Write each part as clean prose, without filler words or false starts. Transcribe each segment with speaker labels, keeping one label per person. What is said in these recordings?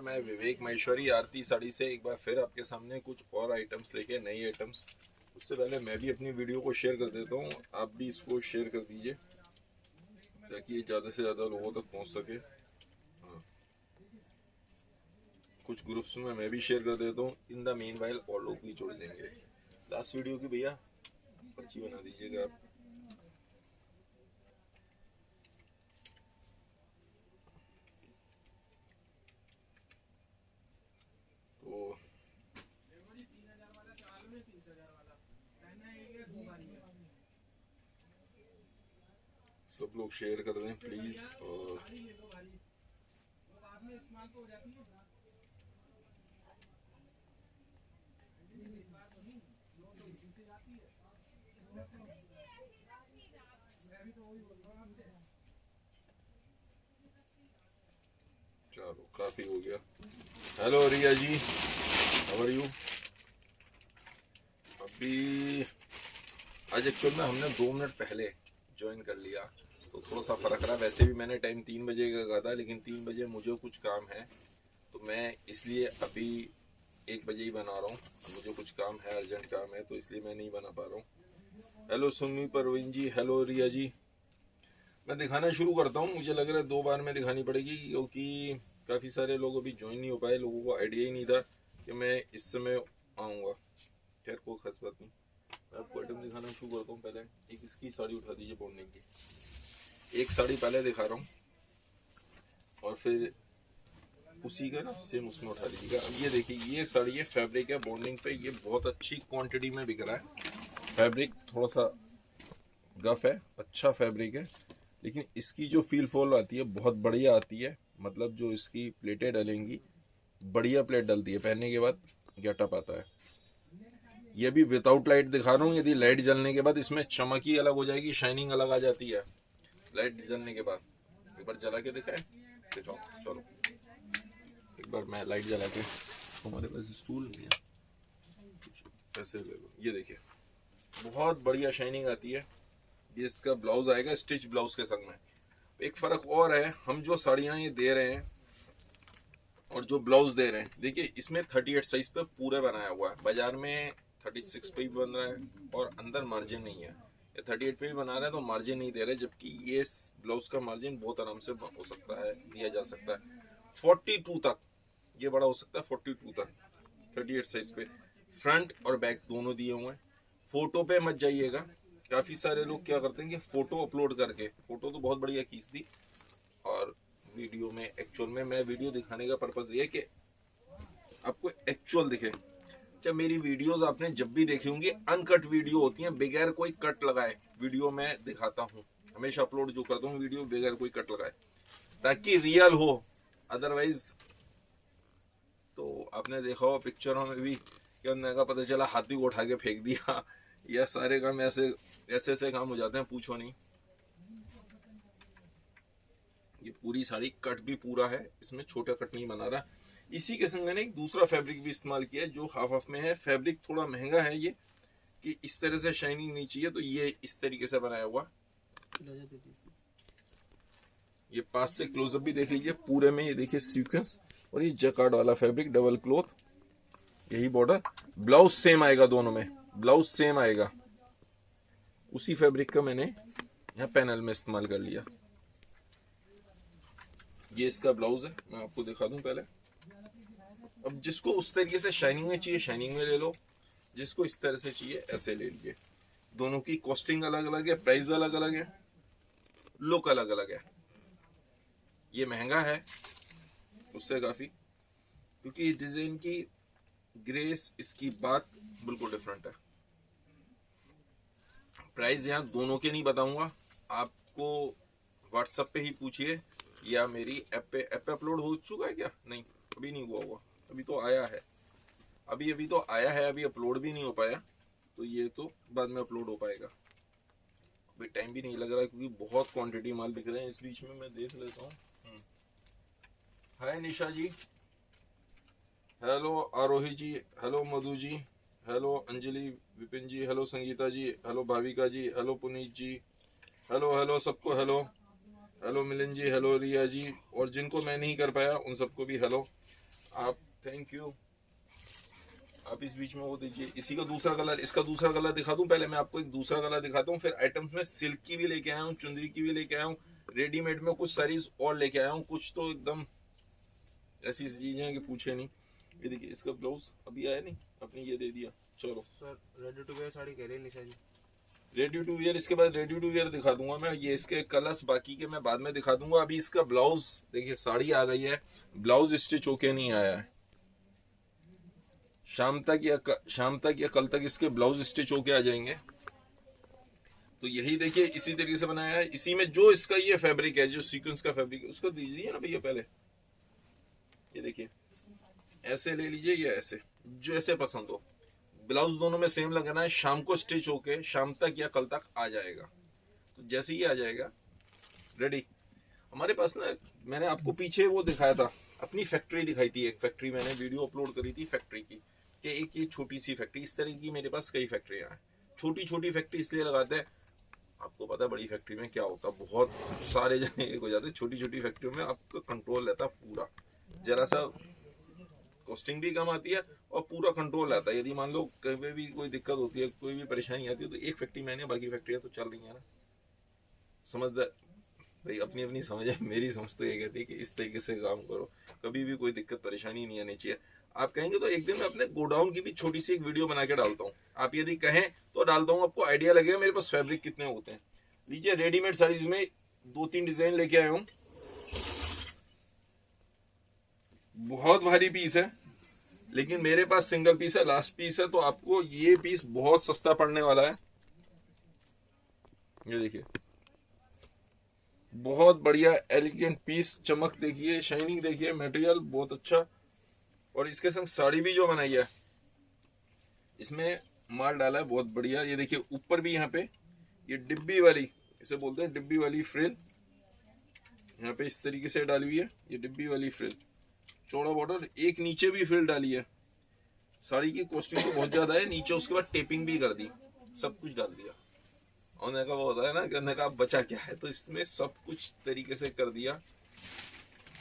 Speaker 1: मैं विवेक महेश्वरी आरती साड़ी से एक बार फिर आपके सामने कुछ और आइटम्स लेके, नई आइटम्स। उससे पहले मैं भी अपनी वीडियो को शेयर कर देता हूँ, आप भी इसको शेयर कर दीजिए ताकि ये ज़्यादा से ज़्यादा लोगों तक पहुँच सके। हाँ, कुछ ग्रुप्स में मैं भी शेयर कर देता हूँ। इन द मीन वाइल और लोग भी जुड़ जाएंगे। लास्ट वीडियो की भैया पर्ची बना दीजिएगा आप। तो सब लोग शेयर कर दें प्लीज। और चलो काफी हो गया। Hello Riya ji, how are you. अभी आज एक्चुअल में हमने 2 मिनट पहले ज्वाइन कर लिया तो थोड़ा सा फर्क रहा। वैसे भी मैंने टाइम 3 बजे का कहा था, लेकिन 3 बजे मुझे कुछ काम है तो मैं इसलिए अभी 1 बजे ही बना रहा हूँ। मुझे कुछ काम है, अर्जेंट काम है, तो इसलिए मैं नहीं बना पा रहा हूँ। हेलो सुमी परवीन जी, हेलो रिया जी। मैं दिखाना शुरू करता हूँ। मुझे लग रहा है 2 बार में दिखानी पड़ेगी क्योंकि काफ़ी सारे लोग अभी ज्वाइन नहीं हो पाए। लोगों को आइडिया ही नहीं था कि मैं इस समय आऊँगा। खैर कोई खास बात नहीं, मैं आपको आइटम दिखाना शुरू करता हूँ। पहले एक इसकी साड़ी उठा दीजिए बॉन्डिंग की। एक साड़ी पहले दिखा रहा हूँ और फिर उसी का ना सेम उसमें उठा लीजिएगा। अब ये देखिए, ये साड़ी है, फैब्रिक है बॉन्डिंग पे। ये बहुत अच्छी क्वांटिटी में बिक रहा है। फैब्रिक थोड़ा सा गफ है, अच्छा फैब्रिक है, लेकिन इसकी जो फील फॉल आती है बहुत बढ़िया आती है। मतलब जो इसकी प्लेटें डलेंगी, बढ़िया प्लेट डलती है, पहनने के बाद गेटअप आता है। ये भी विदाउट लाइट दिखा रहा हूँ। यदि लाइट जलने के बाद इसमें चमक ही अलग हो जाएगी, शाइनिंग अलग आ जाती है लाइट जलने के बाद। एक बार जला के दिखाए, दिखाओ। चलो एक बार मैं लाइट जला के, हमारे पास स्टूल नहीं है, कुछ ऐसे ले लो। ये देखिए बहुत बढ़िया शाइनिंग आती है। ये इसका ब्लाउज आएगा स्टिच ब्लाउज के संग में। एक फर्क और है, हम जो साड़ियाँ ये दे रहे हैं और जो ब्लाउज दे रहे हैं, देखिए इसमें 38 साइज पे पूरे बनाया हुआ है। बाजार में 36 पे भी बन रहा है और अंदर मार्जिन नहीं है। ये 38 पे भी बना रहे हैं तो मार्जिन नहीं दे रहे, जबकि ये ब्लाउज का मार्जिन बहुत आराम से हो सकता है, दिया जा सकता है 42 तक। ये बड़ा हो सकता है 42 तक 38 साइज पे। फ्रंट और बैक दोनों दिए हुए हैं। फोटो पे मत जाइएगा। काफी सारे लोग क्या करते हैं कि फोटो अपलोड करके, फोटो तो बहुत बढ़िया खींच दी और वीडियो में, एक्चुअल में मैं वीडियो दिखाने का पर्पज ये है कि आपको एक्चुअल दिखे। जब मेरी वीडियोस आपने जब भी देखी होंगी, अनकट वीडियो होती हैं, बगैर कोई कट लगाए वीडियो मैं दिखाता हूँ। हमेशा अपलोड जो करता हूँ वीडियो बगैर कोई कट लगाए, ताकि रियल हो। अदरवाइज तो आपने देखा हो पिक्चरों में भी कि उन्होंने का पता चला हाथी को उठा के फेंक दिया। यह सारे काम ऐसे ऐसे काम हो जाते हैं, पूछो नहीं। ये पूरी साड़ी कट भी पूरा है, इसमें छोटा कट नहीं बना रहा। इसी के संग मैंने एक दूसरा फैब्रिक भी इस्तेमाल किया है जो हाफ हाफ में है। फैब्रिक थोड़ा महंगा है ये, कि इस तरह से शाइनिंग नहीं चाहिए, तो ये इस तरीके से बनाया हुआ। ये पास से क्लोजअप भी देख लीजिए पूरे में। ये देखिए सीक्वेंस और ये जकार्ड वाला फैब्रिक, डबल क्लॉथ, यही बॉर्डर। ब्लाउज सेम आएगा दोनों में, ब्लाउज सेम आएगा। उसी फैब्रिक का मैंने यहाँ पैनल में इस्तेमाल कर लिया। ये इसका ब्लाउज है, मैं आपको दिखा दूं पहले। अब जिसको उस तरीके से शाइनिंग में चाहिए शाइनिंग में ले लो, जिसको इस तरह से चाहिए ऐसे ले लीजिए। दोनों की कॉस्टिंग अलग अलग है, प्राइस अलग अलग है, लुक अलग अलग है। ये महंगा है उससे काफी, क्योंकि इस डिजाइन की ग्रेस, इसकी बात बिल्कुल डिफरेंट है। प्राइस यहाँ दोनों के नहीं बताऊंगा, आपको व्हाट्सएप पे ही पूछिए या मेरी ऐप पे अपलोड हो चुका है क्या? नहीं, अभी नहीं हुआ होगा, अभी तो आया है। अभी तो आया है, अभी अपलोड भी नहीं हो पाया, तो ये तो बाद में अपलोड हो पाएगा। अभी टाइम भी नहीं लग रहा है क्योंकि बहुत क्वांटिटी माल बिक रहे हैं। इस बीच में मैं देख लेता हूँ। हाय निशा जी, हेलो आरोही जी, हेलो मधु जी, हेलो अंजलि, विपिन जी, हेलो संगीता जी, हेलो भाविका जी, हेलो पुनीत जी, हेलो हेलो सबको हेलो। हेलो मिलिंद जी, हेलो रिया जी, और जिनको मैं नहीं कर पाया उन सबको भी हेलो। आप थैंक यू। आप इस बीच में वो दीजिए, इसी का दूसरा कलर, इसका दूसरा कलर दिखा दूं। पहले मैं आपको एक दूसरा कलर दिखाता हूँ, फिर आइटम्स में सिल्क की भी लेके आया हूँ, चुंदरी की भी लेके आया हूँ, रेडीमेड में कुछ साड़ीज और लेके आया हूँ, कुछ तो एकदम ऐसी चीजें हैं कि पूछे नहीं। ये देखिए इसका ब्लाउज अभी आया नहीं, आपने ये दे दिया। चलो
Speaker 2: sir ready to wear sari कह रहे हैं Nisha ji.
Speaker 1: Ready to wear, इसके बाद रेडी टू वियर दिखा दूंगा मैं। ये इसके कलर्स बाकी के मैं बाद में दिखा दूंगा। अभी इसका ब्लाउज देखिए, साड़ी आ गई है, ब्लाउज स्टिच होके नहीं आया है। शाम तक या कल तक इसके ब्लाउज स्टिच होके आ जाएंगे। तो यही देखिए इसी तरीके से बनाया है। इसी में जो इसका ये फैब्रिक है, जो सीक्वेंस का फैब्रिक है, उसको दीजिए ना भैया पहले। ये देखिए ऐसे ले लीजिए या ऐसे, जो ऐसे पसंद हो। ब्लाउज दोनों में सेम लगाना है। शाम को स्टिच होके शाम तक या कल तक आ जाएगा। तो जैसे ही आ जाएगा रेडी। हमारे पास ना, मैंने आपको पीछे वो दिखाया था, अपनी फैक्ट्री दिखाई थी। एक फैक्ट्री मैंने वीडियो अपलोड करी थी फैक्ट्री की, कि एक ये छोटी सी फैक्ट्री, इस तरह की मेरे पास कई फैक्ट्रियां हैं। छोटी छोटी फैक्ट्री इसलिए लगाते हैं, आपको पता है बड़ी फैक्ट्री में क्या होता है, बहुत सारे जने एक हो जाते हैं। छोटी छोटी फैक्ट्रियों में आपका कंट्रोल रहता है पूरा, जरा सा कॉस्टिंग भी कम आती है और पूरा कंट्रोल आता है। यदि मान लो कहीं भी कोई दिक्कत होती है, कोई भी परेशानी आती है, तो एक फैक्ट्री मैंने, बाकी फैक्ट्रियां तो चल रही है ना। समझदार भाई, अपनी अपनी समझ है। मेरी समझ तो ये कहती है कि इस तरीके से काम करो, कभी भी कोई दिक्कत परेशानी नहीं आनी चाहिए। आप कहेंगे तो एक दिन मैं अपने गोडाउन की भी छोटी सी एक वीडियो बना के डालता हूँ। आप यदि कहें तो डालता हूँ, आपको आइडिया लगेगा मेरे पास फैब्रिक कितने होते हैं। लीजिए रेडीमेड साड़ीज में 2-3 डिजाइन लेके आया हूँ। बहुत भारी पीस है, लेकिन मेरे पास सिंगल पीस है, लास्ट पीस है, तो आपको ये पीस बहुत सस्ता पड़ने वाला है। ये देखिए बहुत बढ़िया एलिगेंट पीस, चमक देखिए, शाइनिंग देखिए, मटेरियल बहुत अच्छा। और इसके संग साड़ी भी जो बनाई है, इसमें माल डाला है बहुत बढ़िया। ये देखिए ऊपर भी यहाँ पे ये डिब्बी वाली, इसे बोलते हैं डिब्बी वाली फ्रिल, यहाँ पे इस तरीके से डाली हुई है। ये डिब्बी वाली फ्रिल, चौड़ा बॉर्डर, एक नीचे भी फ्रिल डाली है। साड़ी की कॉस्टिंग तो बहुत ज्यादा है नीचे, उसके बाद टेपिंग भी कर दी, सब कुछ डाल दिया। उन्होंने कहा वो होता है ना, कहने का बचा क्या है, तो इसमें सब कुछ तरीके से कर दिया।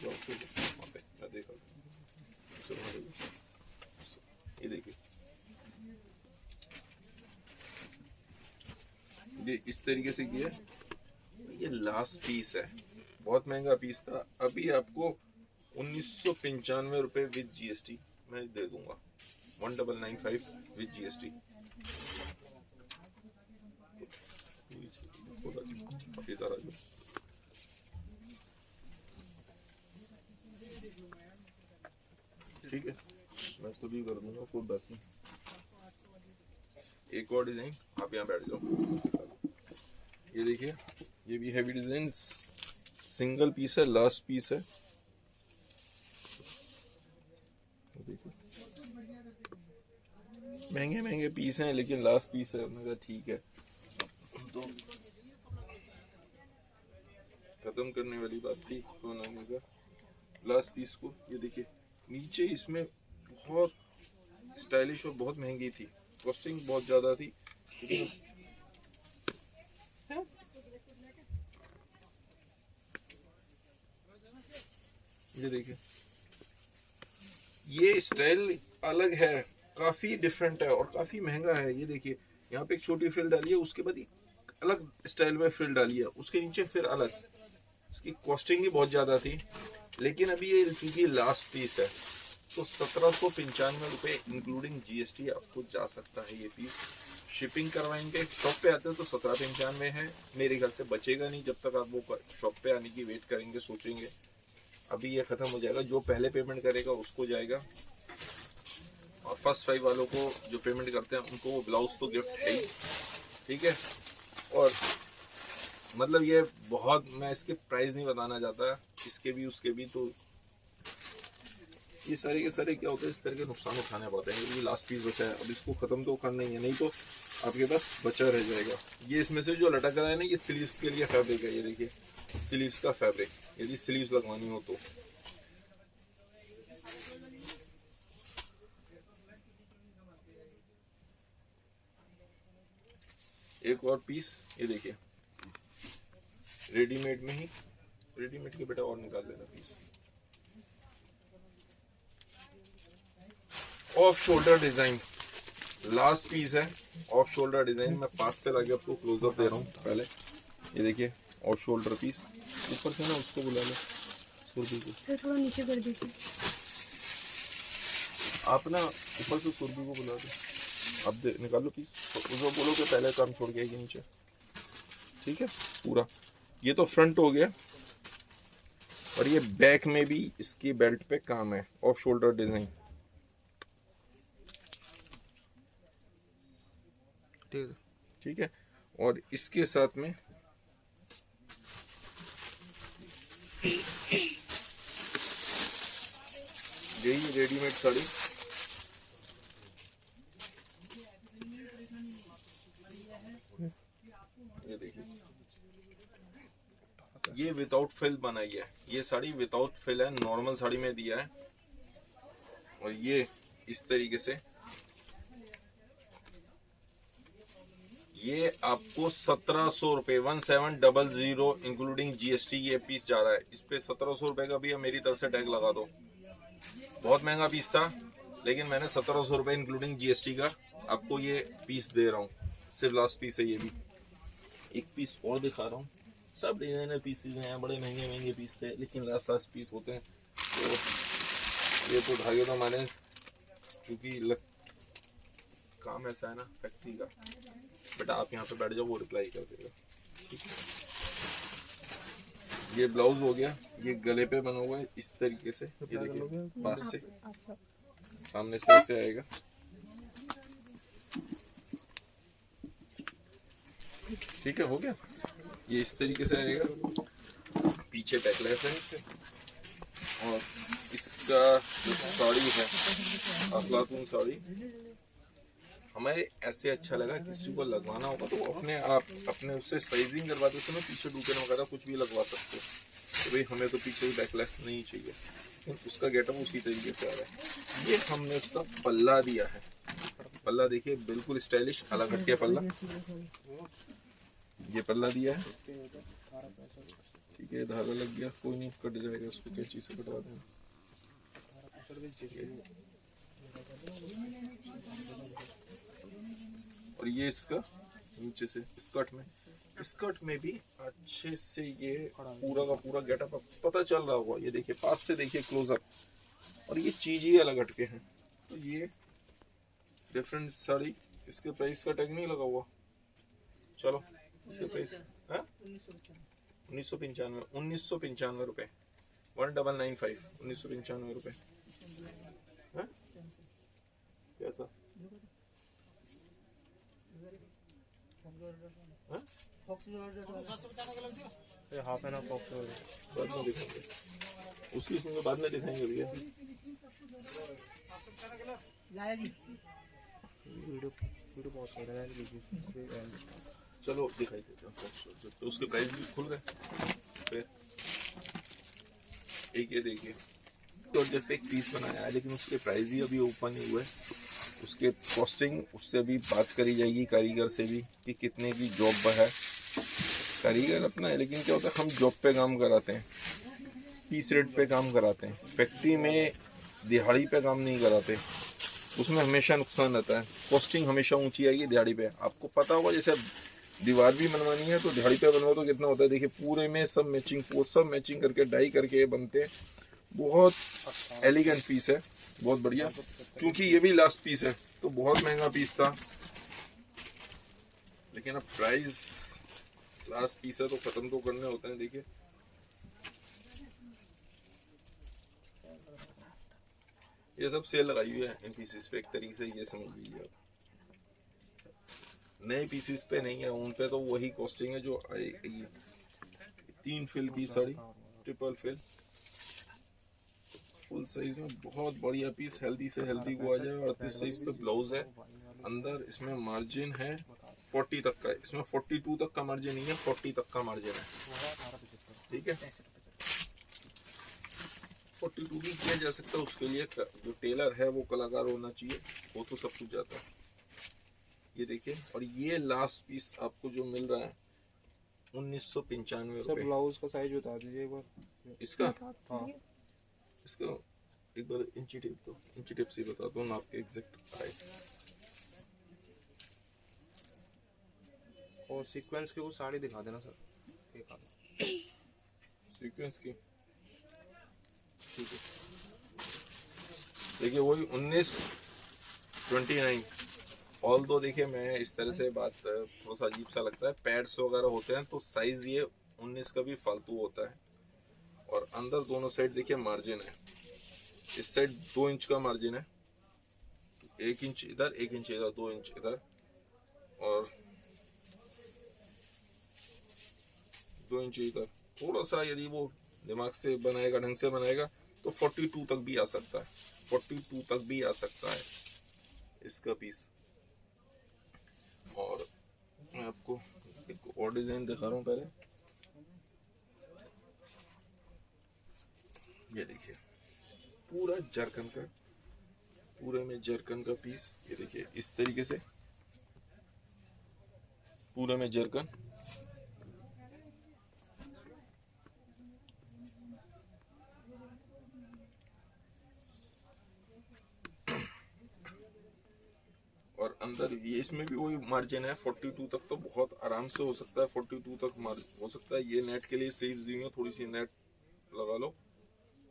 Speaker 1: मैं देखा ये देखिए, ये इस तरीके से किया। ये लास्ट पीस है, बहुत महंगा पीस था। अभी आपको 1995 रुपए विद जीएसटी मैं दे दूंगा, 1995 विद जीएसटी। ठीक है, मैं खुद ही कर दूंगा, कोई बात नहीं। एक और डिजाइन, आप यहाँ बैठ जाओ। ये देखिए ये भी हैवी डिजाइन, सिंगल पीस है, लास्ट पीस है। देखिए महंगे महंगे पीस हैं, लेकिन लास्ट पीस है। मैं कहा ठीक है, तो खत्म करने वाली बात थी बनाने का लास्ट पीस को। ये देखिए नीचे इसमें बहुत स्टाइलिश और बहुत महंगी थी, कॉस्टिंग बहुत ज्यादा थी। ये देखिए ये स्टाइल अलग है, काफी डिफरेंट है और काफी महंगा है। ये देखिए यहाँ पे एक छोटी फ्रिल डाली है, उसके बाद एक अलग स्टाइल में फ्रिल डाली है, उसके नीचे फिर अलग। इसकी कॉस्टिंग भी बहुत ज्यादा थी, लेकिन अभी ये चूंकि लास्ट पीस है तो 1795 रुपए इंक्लूडिंग जीएसटी आपको जा सकता है ये पीस। शिपिंग करवाएंगे, शॉप पे आते हैं तो 1795 है, मेरे ख्याल से बचेगा नहीं जब तक आप वो शॉप पे आने की वेट करेंगे, सोचेंगे। अभी ये खत्म हो जाएगा, जो पहले पेमेंट करेगा उसको जाएगा, और फर्स्ट 5 वालों को जो पेमेंट करते हैं उनको वो ब्लाउज तो गिफ्ट है ही। ठीक है, और मतलब ये बहुत, मैं इसके प्राइस नहीं बताना चाहता, इसके भी उसके भी। तो ये सारे के सारे क्या होते हैं, इस तरह के नुकसान उठाने पड़ते हैं। ये लास्ट पीस बचा है, अब इसको खत्म तो करना ही है, नहीं तो आपके पास बचा रह जाएगा। ये इसमें से जो लटक रहा है ना, ये स्लीव्स के लिए फैब्रिक है। ये देखिए स्लीव्स का फैब्रिक, यदि स्लीव्स लगवानी हो तो। एक और पीस, ये देखिए रेडीमेड में ही, रेडीमेड के बेटा और निकाल लेना piece. Off shoulder design last piece है। ऑफ शोल्डर डिजाइन मैं पास से लाके आपको क्लोजअप दे रहा हूँ पहले। ये देखिए ऑफ शोल्डर पीस। ऊपर से ना उसको बुला लो सुरभि को,
Speaker 3: सर थोड़ा नीचे कर दीजिए।
Speaker 1: आप ना ऊपर से सुरभि को बुला दो। अब निकाल लो पीस, तो उसको बोलो कि पहले काम छोड़ के आएगी नीचे। ठीक है पूरा। ये तो फ्रंट हो गया, और ये बैक में भी इसकी बेल्ट पे काम है, ऑफ शोल्डर डिजाइन।
Speaker 2: ठीक है।
Speaker 1: ठीक है, और इसके साथ में यही रेडीमेड साड़ी। ये देखिए, ये विदाउट फिल बनाई है। ये साड़ी विदाउट फिल है, नॉर्मल साड़ी में दिया है। और ये इस तरीके से ये आपको 1700 रुपए 1700 इंक्लूडिंग जीएसटी ये पीस जा रहा है। इस पे 1700 रुपए का भी मेरी तरफ से टैग लगा दो। बहुत महंगा पीस था, लेकिन मैंने 1700 रुपए इंक्लूडिंग जीएसटी का आपको ये पीस दे रहा हूँ। सिर्फ लास्ट पीस है ये भी। एक पीस और दिखा रहा हूँ। सब डिजाइनर पीसेज हैं, बड़े महंगे महंगे पीस थे, लेकिन लास्ट पीस होते हैं। तो ये तो धागे तो मैंने चूंकि काम ऐसा है ना फैक्ट्री का, बेटा आप यहाँ पे बैठ जाओ, वो रिप्लाई कर देगा। ठीक है, ये ब्लाउज हो गया। ये गले पे बना हुआ है इस तरीके से। ये देखिए पास से, सामने से ऐसे आएगा। ठीक है, हो गया। ये इस तरीके से आएगा, पीछे बैकलेस है। और इसका जो साड़ी है अफलातून साड़ी, हमें ऐसे अच्छा लगा। किसी को लगवाना होगा तो अपने आप अपने उससे साइजिंग करवा दो। उसमें पीछे डूकन वगैरह कुछ भी लगवा सकते हो। तो भाई हमें तो पीछे बैकलेस नहीं चाहिए, लेकिन उसका गेटअप उसी तरीके से आ रहा है। ये हमने उसका पल्ला दिया है। पल्ला देखिए बिल्कुल स्टाइलिश, अलग हटके पल्ला। ये पल्ला दिया है। ठीक है, धागा लग गया, कोई नहीं, कट जाएगा, इसको कैंची से कटवा देना। और ये इसका नीचे से स्कर्ट में भी अच्छे से ये पूरा का पूरा गेटअप पता चल रहा होगा। ये देखिए पास से देखिए क्लोजअप, और ये चीज ही अलग हटके हैं। तो ये डिफरेंट साड़ी। इसके प्राइस का टैग नहीं लगा हुआ। चलो इसके प्राइस है 1995 रुपए 1995 1995 रुपए। कैसा
Speaker 2: हाफ एन बॉक्स
Speaker 1: बाद में दिखाएंगे, उसकी सुनो बाद में दिखाएंगे भैया।
Speaker 2: वीडियो पॉज कर रहा है।
Speaker 1: चलो दिखाई देते हैं। तो उसके प्राइस भी खुल गए। फिर एक ये देखिए, तो जब एक पीस बनाया है, लेकिन उसके प्राइस ही अभी ओपन नहीं हुए। उसके कॉस्टिंग उससे भी बात करी जाएगी, कारीगर से भी, कि कितने की जॉब है। कारीगर अपना है, लेकिन क्या होता है हम जॉब पे काम कराते हैं, पीस रेट पे काम कराते हैं। फैक्ट्री में दिहाड़ी पे काम नहीं कराते, उसमें हमेशा नुकसान रहता है। कॉस्टिंग हमेशा ऊंची आएगी दिहाड़ी पे। आपको पता होगा, जैसे दीवार भी बनवानी है तो दिहाड़ी पे बनवा तो कितना होता है। देखिए पूरे में सब मैचिंग, सब मैचिंग करके डाई करके ये बनते हैं। बहुत एलिगेंट पीस है, बहुत बढ़िया। क्योंकि ये भी लास्ट पीस है, तो बहुत महंगा पीस था, लेकिन अब प्राइस लास्ट पीस है तो खत्म तो करने होते हैं। देखिए ये सब सेल लगाई हुई है इन पीसेस पे, एक तरीके से ये समझ लीजिए आप। नए पीसेस पे नहीं है, उन पे तो वही कॉस्टिंग है जो आएगी। 3 फिल की sari, triple fill, full size में बहुत बढ़िया पीस। हेल्दी से हेल्दी को आ जाए। 38 साइज पे ब्लाउज है। अंदर इसमें मार्जिन है 40 तक का। इसमें 42 तक का मार्जिन नहीं है, 40 तक का मार्जिन है। ठीक है, 42 भी किया जा सकता है। उसके लिए जो टेलर है वो कलाकार होना चाहिए, वो तो सब कुछ जाता है। ये देखिए, और ये लास्ट पीस आपको जो मिल रहा है 1995 रुपए।
Speaker 2: ब्लाउज का साइज बता दीजिए एक बार
Speaker 1: इसका, हाँ इसका एक बार इंची टेप दो, इंची टेप से बता दो नाप के एग्जैक्ट हाइट।
Speaker 2: और सीक्वेंस की वो साड़ी दिखा देना सर, एक आधा।
Speaker 1: सीक्वेंस की ठीक है, देखिए वही 1929। ऑल दो देखिए मैं इस तरह से बात थोड़ा सा अजीब सा लगता है, पैड्स वगैरह होते हैं तो साइज ये 19 का भी फालतू होता है। और अंदर दोनों साइड देखिए मार्जिन है, इस साइड 2 इंच का मार्जिन है, 1 इंच इधर 1 इंच इधर 2 इंच इधर और 2 इंच इधर। थोड़ा सा यदि वो दिमाग से बनाएगा, ढंग से बनाएगा तो 42 तक भी आ सकता है, 42 तक भी आ सकता है इसका पीस। और मैं आपको एक और डिजाइन दिखा रहा हूँ पहले, ये देखिए पूरा जरकन का, पूरे में जरकन का पीस, ये देखिए इस तरीके से पूरे में जरकन। और अंदर ये इसमें भी वही मार्जिन है, 42 तक तो बहुत आराम से हो सकता है, 42 तक हो सकता है। ये नेट के लिए स्लीव्स दी हुई है, थोड़ी सी नेट लगा लो,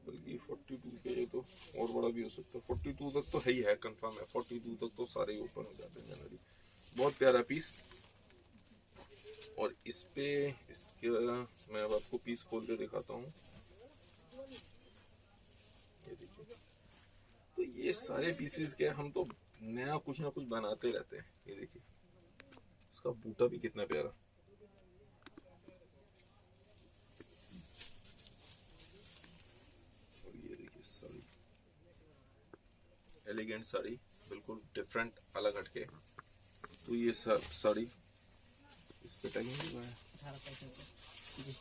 Speaker 1: बल्कि 42 के लिए तो और बड़ा भी हो सकता है। 42 तक तो है ही है, कंफर्म है, 42 तक तो सारे ही ओपन हो जाते हैं जनरली। बहुत प्यारा पीस। और इस पे इसके मैं अब आपको पीस खोल के दिखाता हूँ, ये देखिए। तो ये सारे पीसेस के हम तो नया कुछ ना कुछ बनाते रहते हैं। ये देखिए इसका बूटा भी कितना प्यारा, और ये देखिए साड़ी, एलिगेंट साड़ी, बिल्कुल डिफरेंट, अलग हटके। तो ये साड़ी इस पे टैगिंग हुआ है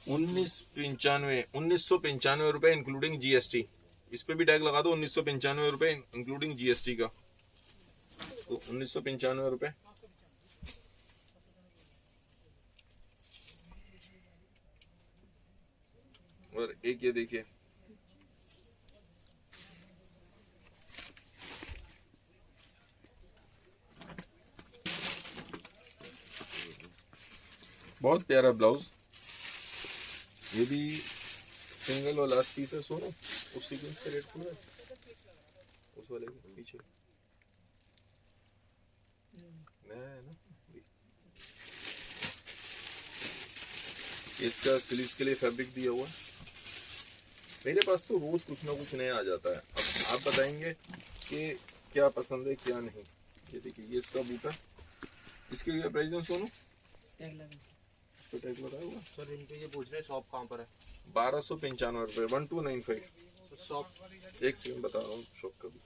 Speaker 1: 1995 रुपए इंक्लूडिंग जीएसटी। इस पे भी टैग लगा दो 1995 रुपए इंक्लूडिंग जीएसटी का, तो 1995 रुपए। और एक ये देखिए, बहुत प्यारा ब्लाउज, ये भी सिंगल और लास्ट पीस है। सोनो उस सीक्वेंस का रेट पूरा उस वाले के पीछे नया है ना। इसका स्लीव्स के लिए फैब्रिक दिया हुआ है। मेरे पास तो रोज कुछ ना कुछ नया आ जाता है। अब आप बताएंगे कि क्या पसंद है क्या नहीं। ये देखिए ये इसका बूटा, इसके क्या प्राइस है सोनू? टैग लगाया हुआ
Speaker 2: सर इनके ये पूछ रहे हैं शॉप कहाँ पर है?
Speaker 1: 1295 रुपए, 1295।
Speaker 2: शॉप
Speaker 1: एक सेकंड बता रहा हूँ शॉप का भी।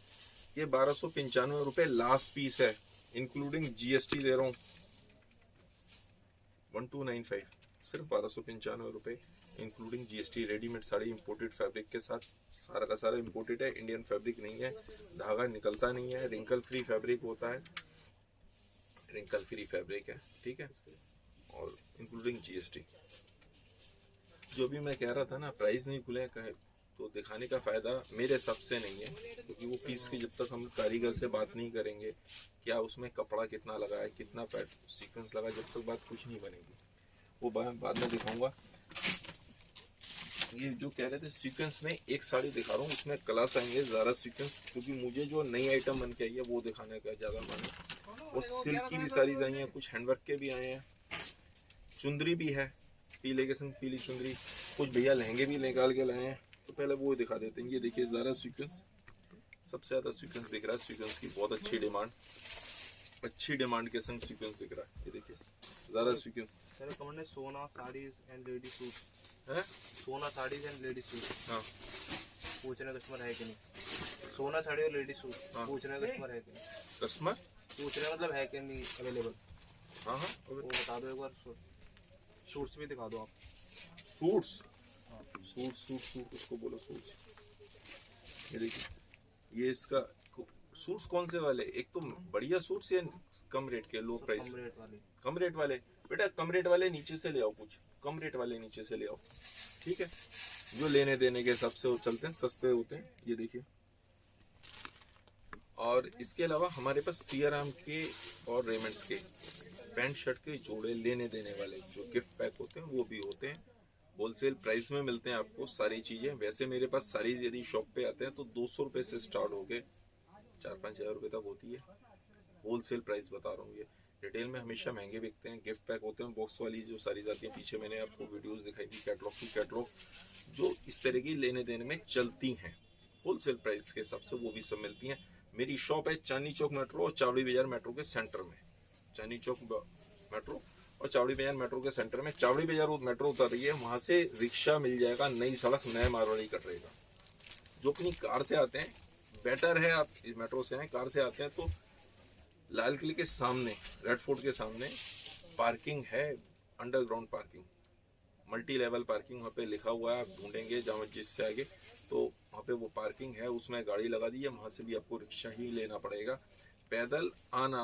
Speaker 1: ये 1295 रुपए लास्ट पीस है, इंक्लूडिंग जीएसटी दे रहा हूँ 1295, सिर्फ 1295 रुपए including GST. Readymade sari imported fabric के साथ, सारा का सारा इंपोर्टेड है, इंडियन फैब्रिक नहीं है, धागा निकलता नहीं है, रिंकल फ्री फैब्रिक होता है, रिंकल फ्री फैब्रिक है, ठीक है, और इंक्लूडिंग जीएसटी। जो भी मैं कह रहा था ना, प्राइस नहीं खुले कहे तो दिखाने का फायदा मेरे हिसाब से नहीं है, क्योंकि वो पीस की जब तक हम कारीगर से बात नहीं करेंगे क्या उसमें कपड़ा कितना लगा है, कितना पैड सीक्वेंस लगा, जब तक बात कुछ नहीं बनेगी। वो बाद में दिखाऊंगा। ये जो कह रहे थे सीक्वेंस में एक साड़ी दिखा रहा हूँ, उसमें क्लास आएंगे ज़्यादा सीक्वेंस, क्योंकि मुझे जो नई आइटम बन के आई है वो दिखाने का ज़्यादा मन है। और सिल्क की भी साड़ीज आई हैं, कुछ हैंडवर्क के भी आए हैं, चुंदरी भी है पीले के संग पीली चुंदरी, कुछ भैया लहंगे भी निकाल के लाए हैं, तो पहले वो दिखा देते हैं। ये देखिए ज़रा सीक्वेंस, सबसे ज़्यादा सीक्वेंस दिख रहा है, सीक्वेंस की बहुत अच्छी डिमांड के संग सीक्वेंस दिख रहा है। ये देखिए ज़रा सीक्वेंस।
Speaker 2: सर कमेंट है सोना साड़ीज एंड लेडी सूट
Speaker 1: है,
Speaker 2: सोना साड़ीज एंड लेडी सूट।
Speaker 1: हाँ
Speaker 2: पूछ रहे कस्टमर है कि नहीं, सोना साड़ी और लेडी सूट पूछ रहे कस्टमर है कि नहीं,
Speaker 1: कस्टमर
Speaker 2: पूछ रहे मतलब है कि नहीं अवेलेबल।
Speaker 1: हाँ हाँ
Speaker 2: वो बता दो एक बार। सूट्स भी दिखा दो आप।
Speaker 1: सूट्स, सूट उसको बोलो सूट्स। ये देखिए ये इसका सूट्स कौन से वाले, एक तो बढ़िया सूट्स या कम रेट के, लो प्राइस कम रेट वाले। बेटा कम रेट वाले नीचे से ले आओ, कुछ कम रेट वाले नीचे से ले आओ, ठीक है, जो लेने देने के हिसाब से वो चलते हैं, सस्ते होते हैं। ये देखिए और इसके अलावा हमारे पास सियाराम के और रेमंड्स के पैंट शर्ट के जोड़े लेने देने वाले जो गिफ्ट पैक होते हैं वो भी होते हैं। होलसेल प्राइस में मिलते हैं आपको सारी चीजें। वैसे मेरे पास सारीज यदि शॉप पे आते हैं तो 200 रुपए से स्टार्ट हो गए 4-5 हजार रुपए तक होती है। होलसेल प्राइस बता रहा हूँ ये। रिटेल में हमेशा महंगे बिकते हैं। गिफ्ट पैक होते हैं बॉक्स वाली जो सारीज आती है, पीछे मैंने आपको वीडियोस दिखाई थी कैटलॉग की, कैटलॉग जो इस तरह की लेने देने में चलती हैं होलसेल प्राइस के हिसाब से, वो भी सब मिलती हैं। मेरी शॉप है चांदनी चौक मेट्रो और चावड़ी बाजार मेट्रो के सेंटर में। चांदनी चौक मेट्रो और चावड़ी बाजार मेट्रो के सेंटर में। चावड़ी बाजार मेट्रो उतर रही है, वहां से रिक्शा मिल जाएगा, नई सड़क नए मारवाड़ी कट रहेगा। जो अपनी कार से आते हैं बेटर है, आप इस मेट्रो से हैं, कार से आते हैं तो लाल किले के सामने रेड फोर्ट के सामने पार्किंग है, underground parking, multi level parking वहाँ पे लिखा हुआ है। आप ढूंढेंगे जामा मस्जिद से आगे तो वहाँ पे वो पार्किंग है, उसमें गाड़ी लगा दी है। वहाँ से भी आपको रिक्शा ही लेना पड़ेगा। पैदल आना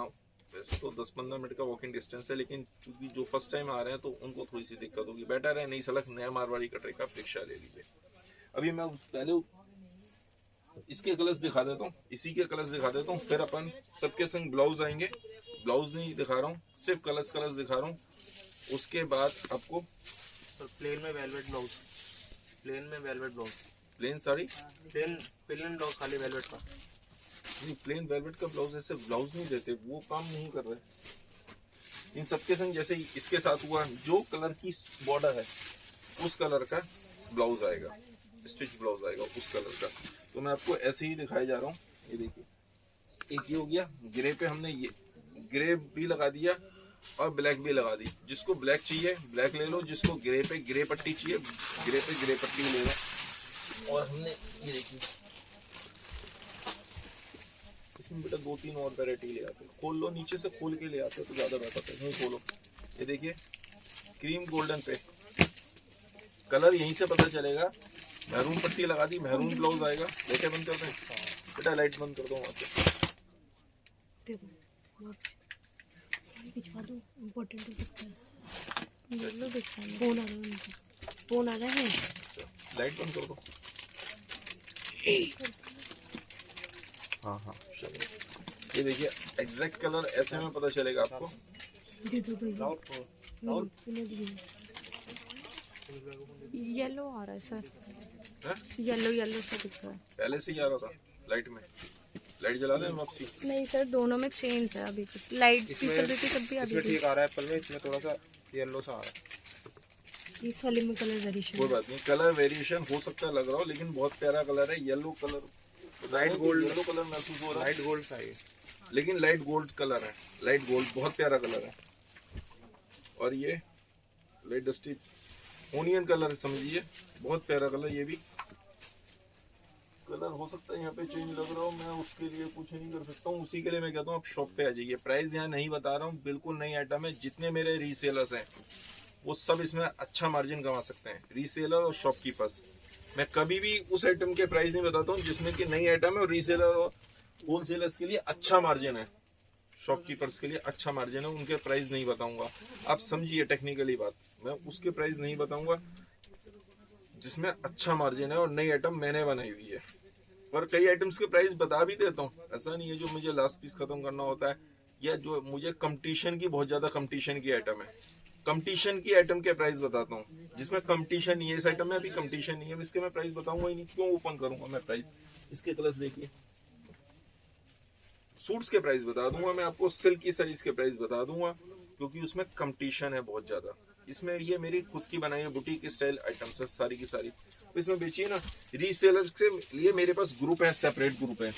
Speaker 1: वैसे तो 10-15 मिनट का वॉकिंग डिस्टेंस है, लेकिन क्योंकि जो फर्स्ट टाइम आ रहे हैं तो उनको थोड़ी सी दिक्कत होगी। बेटर है नई सड़क नया मारवाड़ी कटरे का, आप रिक्शा ले लीजिए। अभी मैं पहले इसके कलर्स दिखा देता हूँ, इसी के कलर्स दिखा देता हूँ, फिर अपन सबके संग ब्लाउज आएंगे। ब्लाउज नहीं दिखा रहा हूँ, सिर्फ कलर्स दिखा रहा हूँ। उसके बाद आपको
Speaker 2: प्लेन में वेलवेट ब्लाउज, प्लेन में velvet blouse,
Speaker 1: plain sari,
Speaker 2: plain blouse खाली वेलवेट का
Speaker 1: नहीं, प्लेन वेलवेट का ब्लाउज ऐसे ब्लाउज नहीं देते, वो काम नहीं कर रहे। इन सबके संग जैसे इसके साथ हुआ, जो कलर की बॉर्डर है उस कलर का ब्लाउज आएगा, स्टिच ब्लाउज आएगा उस कलर का। तो मैं आपको ऐसे ही दिखाई जा रहा हूँ। ये देखिए, एक ये हो गया, ग्रे पे हमने ये ग्रे भी लगा दिया और ब्लैक भी लगा दी। जिसको ब्लैक चाहिए ब्लैक ले लो, जिसको ग्रे पे ग्रे पट्टी चाहिए ग्रे पे ग्रे पट्टी ले लो। और हमने ये देखिए इसमें बेटा 2-3 और वैरायटी ले आते, खोल लो, नीचे से खोल के ले आते तो ज्यादा बेहतर है। नहीं खोलो, ये देखिए क्रीम गोल्डन पे कलर यहीं से पता चलेगा। महरून पट्टी लगा दी, महरून ब्लाउज आएगा। देखे बंद करते हैं बेटा, लाइट बंद कर दो वहां से।
Speaker 3: भिजवा दो, इम्पोर्टेंट हो सकता है। लो दिखा, फोन आ रहा है उनका, फोन आ रहा है।
Speaker 1: लाइट बंद कर दो। हाँ हाँ चलो, ये देखिए एग्जैक्ट कलर ऐसे में पता चलेगा आपको।
Speaker 3: दे दो येलो आ रहा है सर, येलो सा दिख रहा है।
Speaker 1: पहले से ही आ रहा था लाइट में। लाइट जला दें वापसी?
Speaker 3: नहीं सर, दोनों में चेंज है अभी कुछ। लाइट की सब भी अभी
Speaker 2: ठीक आ रहा है, एप्पल में इसमें थोड़ा सा येलो सा आ रहा है।
Speaker 3: इस वाले में कलर वेरिएशन,
Speaker 1: कोई बात नहीं, कलर वेरिएशन हो सकता है लग रहा हो, लेकिन बहुत प्यारा कलर है। Yellow colour, light gold yellow colour महसूस हो रहा है।
Speaker 2: लाइट गोल्ड सा है,
Speaker 1: लेकिन लाइट गोल्ड कलर है, लाइट गोल्ड बहुत प्यारा कलर है। और ये लाइट डस्टी ओनियन कलर समझिए, बहुत प्यारा कलर। ये भी कलर हो सकता है यहाँ पे चेंज लग रहा हो, मैं उसके लिए कुछ नहीं कर सकता हूँ। उसी के लिए मैं कहता हूँ आप शॉप पे आ जाइए। प्राइस यहाँ नहीं बता रहा हूँ, बिल्कुल नई आइटम है। जितने मेरे रीसेलर्स हैं वो सब इसमें अच्छा मार्जिन कमा सकते हैं, रीसेलर और शॉपकीपर्स। मैं कभी भी उस आइटम के प्राइस नहीं बताता हूँ जिसमें कि नई आइटम है और रीसेलर और होलसेलर्स के लिए अच्छा मार्जिन है, शॉपकीपर्स के लिए अच्छा मार्जिन है, उनके प्राइस नहीं बताऊंगा। आप समझिए टेक्निकली बात, मैं उसके प्राइस नहीं बताऊंगा जिसमें अच्छा मार्जिन है और नई आइटम मैंने बनाई हुई है। और कई आइटम्स के प्राइस बता भी देता हूँ, ऐसा नहीं है जो मुझे लास्ट पीस खत्म करना होता है या जो मुझे कंपटीशन की, बहुत ज्यादा कंपटीशन की आइटम है, कंपटीशन की आइटम के प्राइस बताता हूँ। जिसमें कंपटीशन नहीं है, इस आइटम में अभी कंपटीशन नहीं है, इसके मैं प्राइस बताऊंगा ही नहीं। क्यों ओपन करूंगा मैं प्राइस? इसके कलर्स देखिए, सूट्स के प्राइस बता दूंगा मैं आपको, सिल्क की साड़ीज के प्राइस बता दूंगा, क्योंकि उसमें कंपटीशन है बहुत ज्यादा। इसमें ये मेरी खुद की बनाई है बुटीक स्टाइल आइटम्स है सारी की सारी, इसमें बेचिए ना। रीसेलर्स के लिए मेरे पास ग्रुप है, सेपरेट ग्रुप है।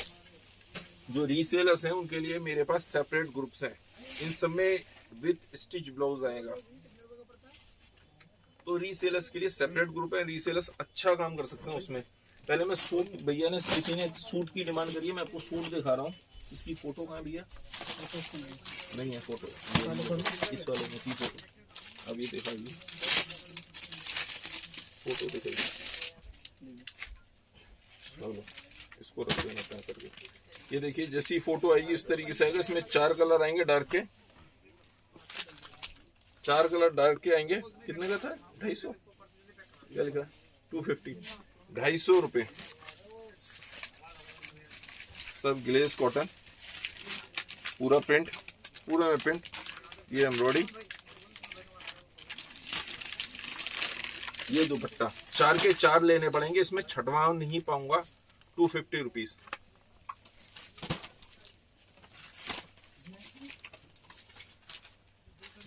Speaker 1: जो रीसेलर्स हैं उनके लिए मेरे पास सेपरेट ग्रुप्स हैं। इन सब में विद स्टिच ब्लाउज आएगा, तो रीसेलर्स के लिए सेपरेट ग्रुप है। रीसेलर्स अच्छा काम कर सकते हैं उसमें। पहले मैं सूट, भैया ने किसी ने सूट की डिमांड करी है, मैं आपको सूट दिखा रहा हूँ। इसकी फोटो कहाँ भैया? नहीं है फोटो, इस वाले में की फोटो। अब ये दिखाइए, फोटो दिखाइए, चलो इसको रख देना पैक करके। ये देखिए जैसी फोटो आएगी इस तरीके से आएगा। इसमें 4 कलर आएंगे डार्क के, 4 कलर डार्क के आएंगे। कितने का था? 250, क्या लिखा है? 250, 250 रुपए। सब ग्लेज कॉटन, पूरा प्रिंट, पूरा में प्रिंट, ये एम्ब्रॉयडरी, ये दुपट्टा। 4 के 4 लेने पड़ेंगे, इसमें छठवा नहीं पाऊंगा। 250 रुपीज।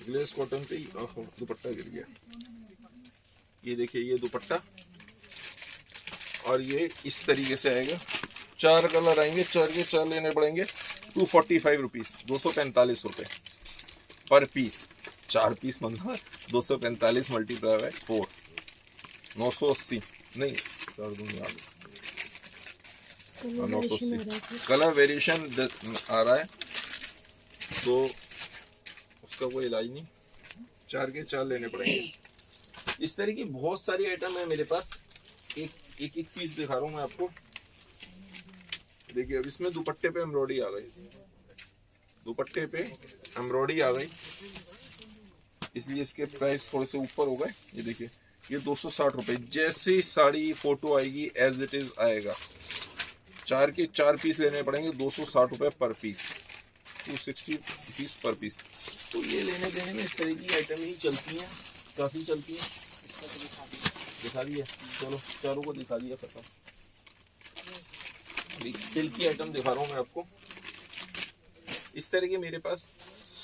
Speaker 1: ग्लेज कॉटन पे दुपट्टा गिर गया। ये देखिए, ये दुपट्टा, और ये इस तरीके से आएगा। 4 कलर आएंगे, 4 के 4 लेने पड़ेंगे। 245 रुपीज, 245 रुपए पर पीस। 4 पीस मतलब 245 मल्टीप्लाई बाय 4, 980 नहीं, कर दूंगा 980। कलर वेरिएशन आ रहा है, तो उसका कोई इलाज नहीं। 4 के 4 लेने पड़ेंगे। इस तरह की बहुत सारी आइटम है मेरे पास। एक पीस दिखा रहा हूँ मैं आपको। देखिए, अब इसमें दुपट्टे पे एम्ब्रॉयडरी आ गई, दुपट्टे पे एम्ब्रॉयडरी आ गई, इसलिए इसके प्राइस थोड़े से ऊपर हो गए। ये देखिए, ये 260 रुपए। जैसे साड़ी फोटो आएगी एज इट इज आएगा। 4 के 4 पीस लेने पड़ेंगे, 260 रुपए पर पीस, 260 पीस पर पीस। तो ये लेने देने में इस तरह की आइटम ही चलती हैं, काफी चलती हैं। दिखा दिया, चलो चारों को दिखा दिया, खत्म। सिल्क की आइटम दिखा रहा हूँ मैं आपको। इस तरह के मेरे पास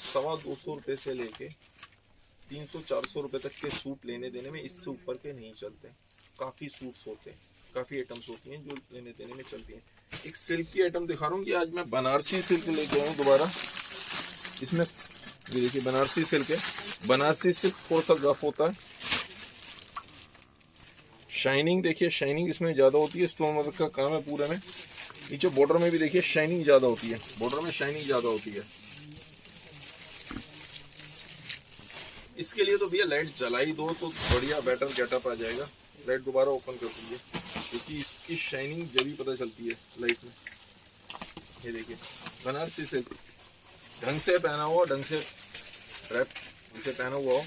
Speaker 1: 250 रुपए से लेके 300-400 रुपए तक के सूट लेने देने में, इससे ऊपर के नहीं चलते। काफी सूट्स होते हैं, काफी आइटम्स होती हैं जो लेने देने में चलती हैं। एक सिल्क की आइटम दिखा रहा हूँ। ये आज मैं बनारसी सिल्क लेके आया हूँ दोबारा। इसमें ये देखिए, बनारसी सिल्क है। बनारसी सिल्क थोड़ा सा रफ होता है। शाइनिंग देखिए, शाइनिंग इसमें ज्यादा होती है। स्टोन वर्क का काम है पूरे में। नीचे बॉर्डर में भी देखिए शाइनिंग ज्यादा होती है, बॉर्डर में शाइनिंग ज्यादा होती है। इसके लिए तो भैया लाइट जला ही दो तो बढ़िया बेटर गेटअप आ जाएगा। लाइट दोबारा ओपन कर दीजिए, क्योंकि इसकी शाइनिंग जब ही पता चलती है लाइट में। ये देखिए, बनारसी सिल्क, ढंग से पहना हुआ, ढंग से रैप इसे पहना हुआ हो,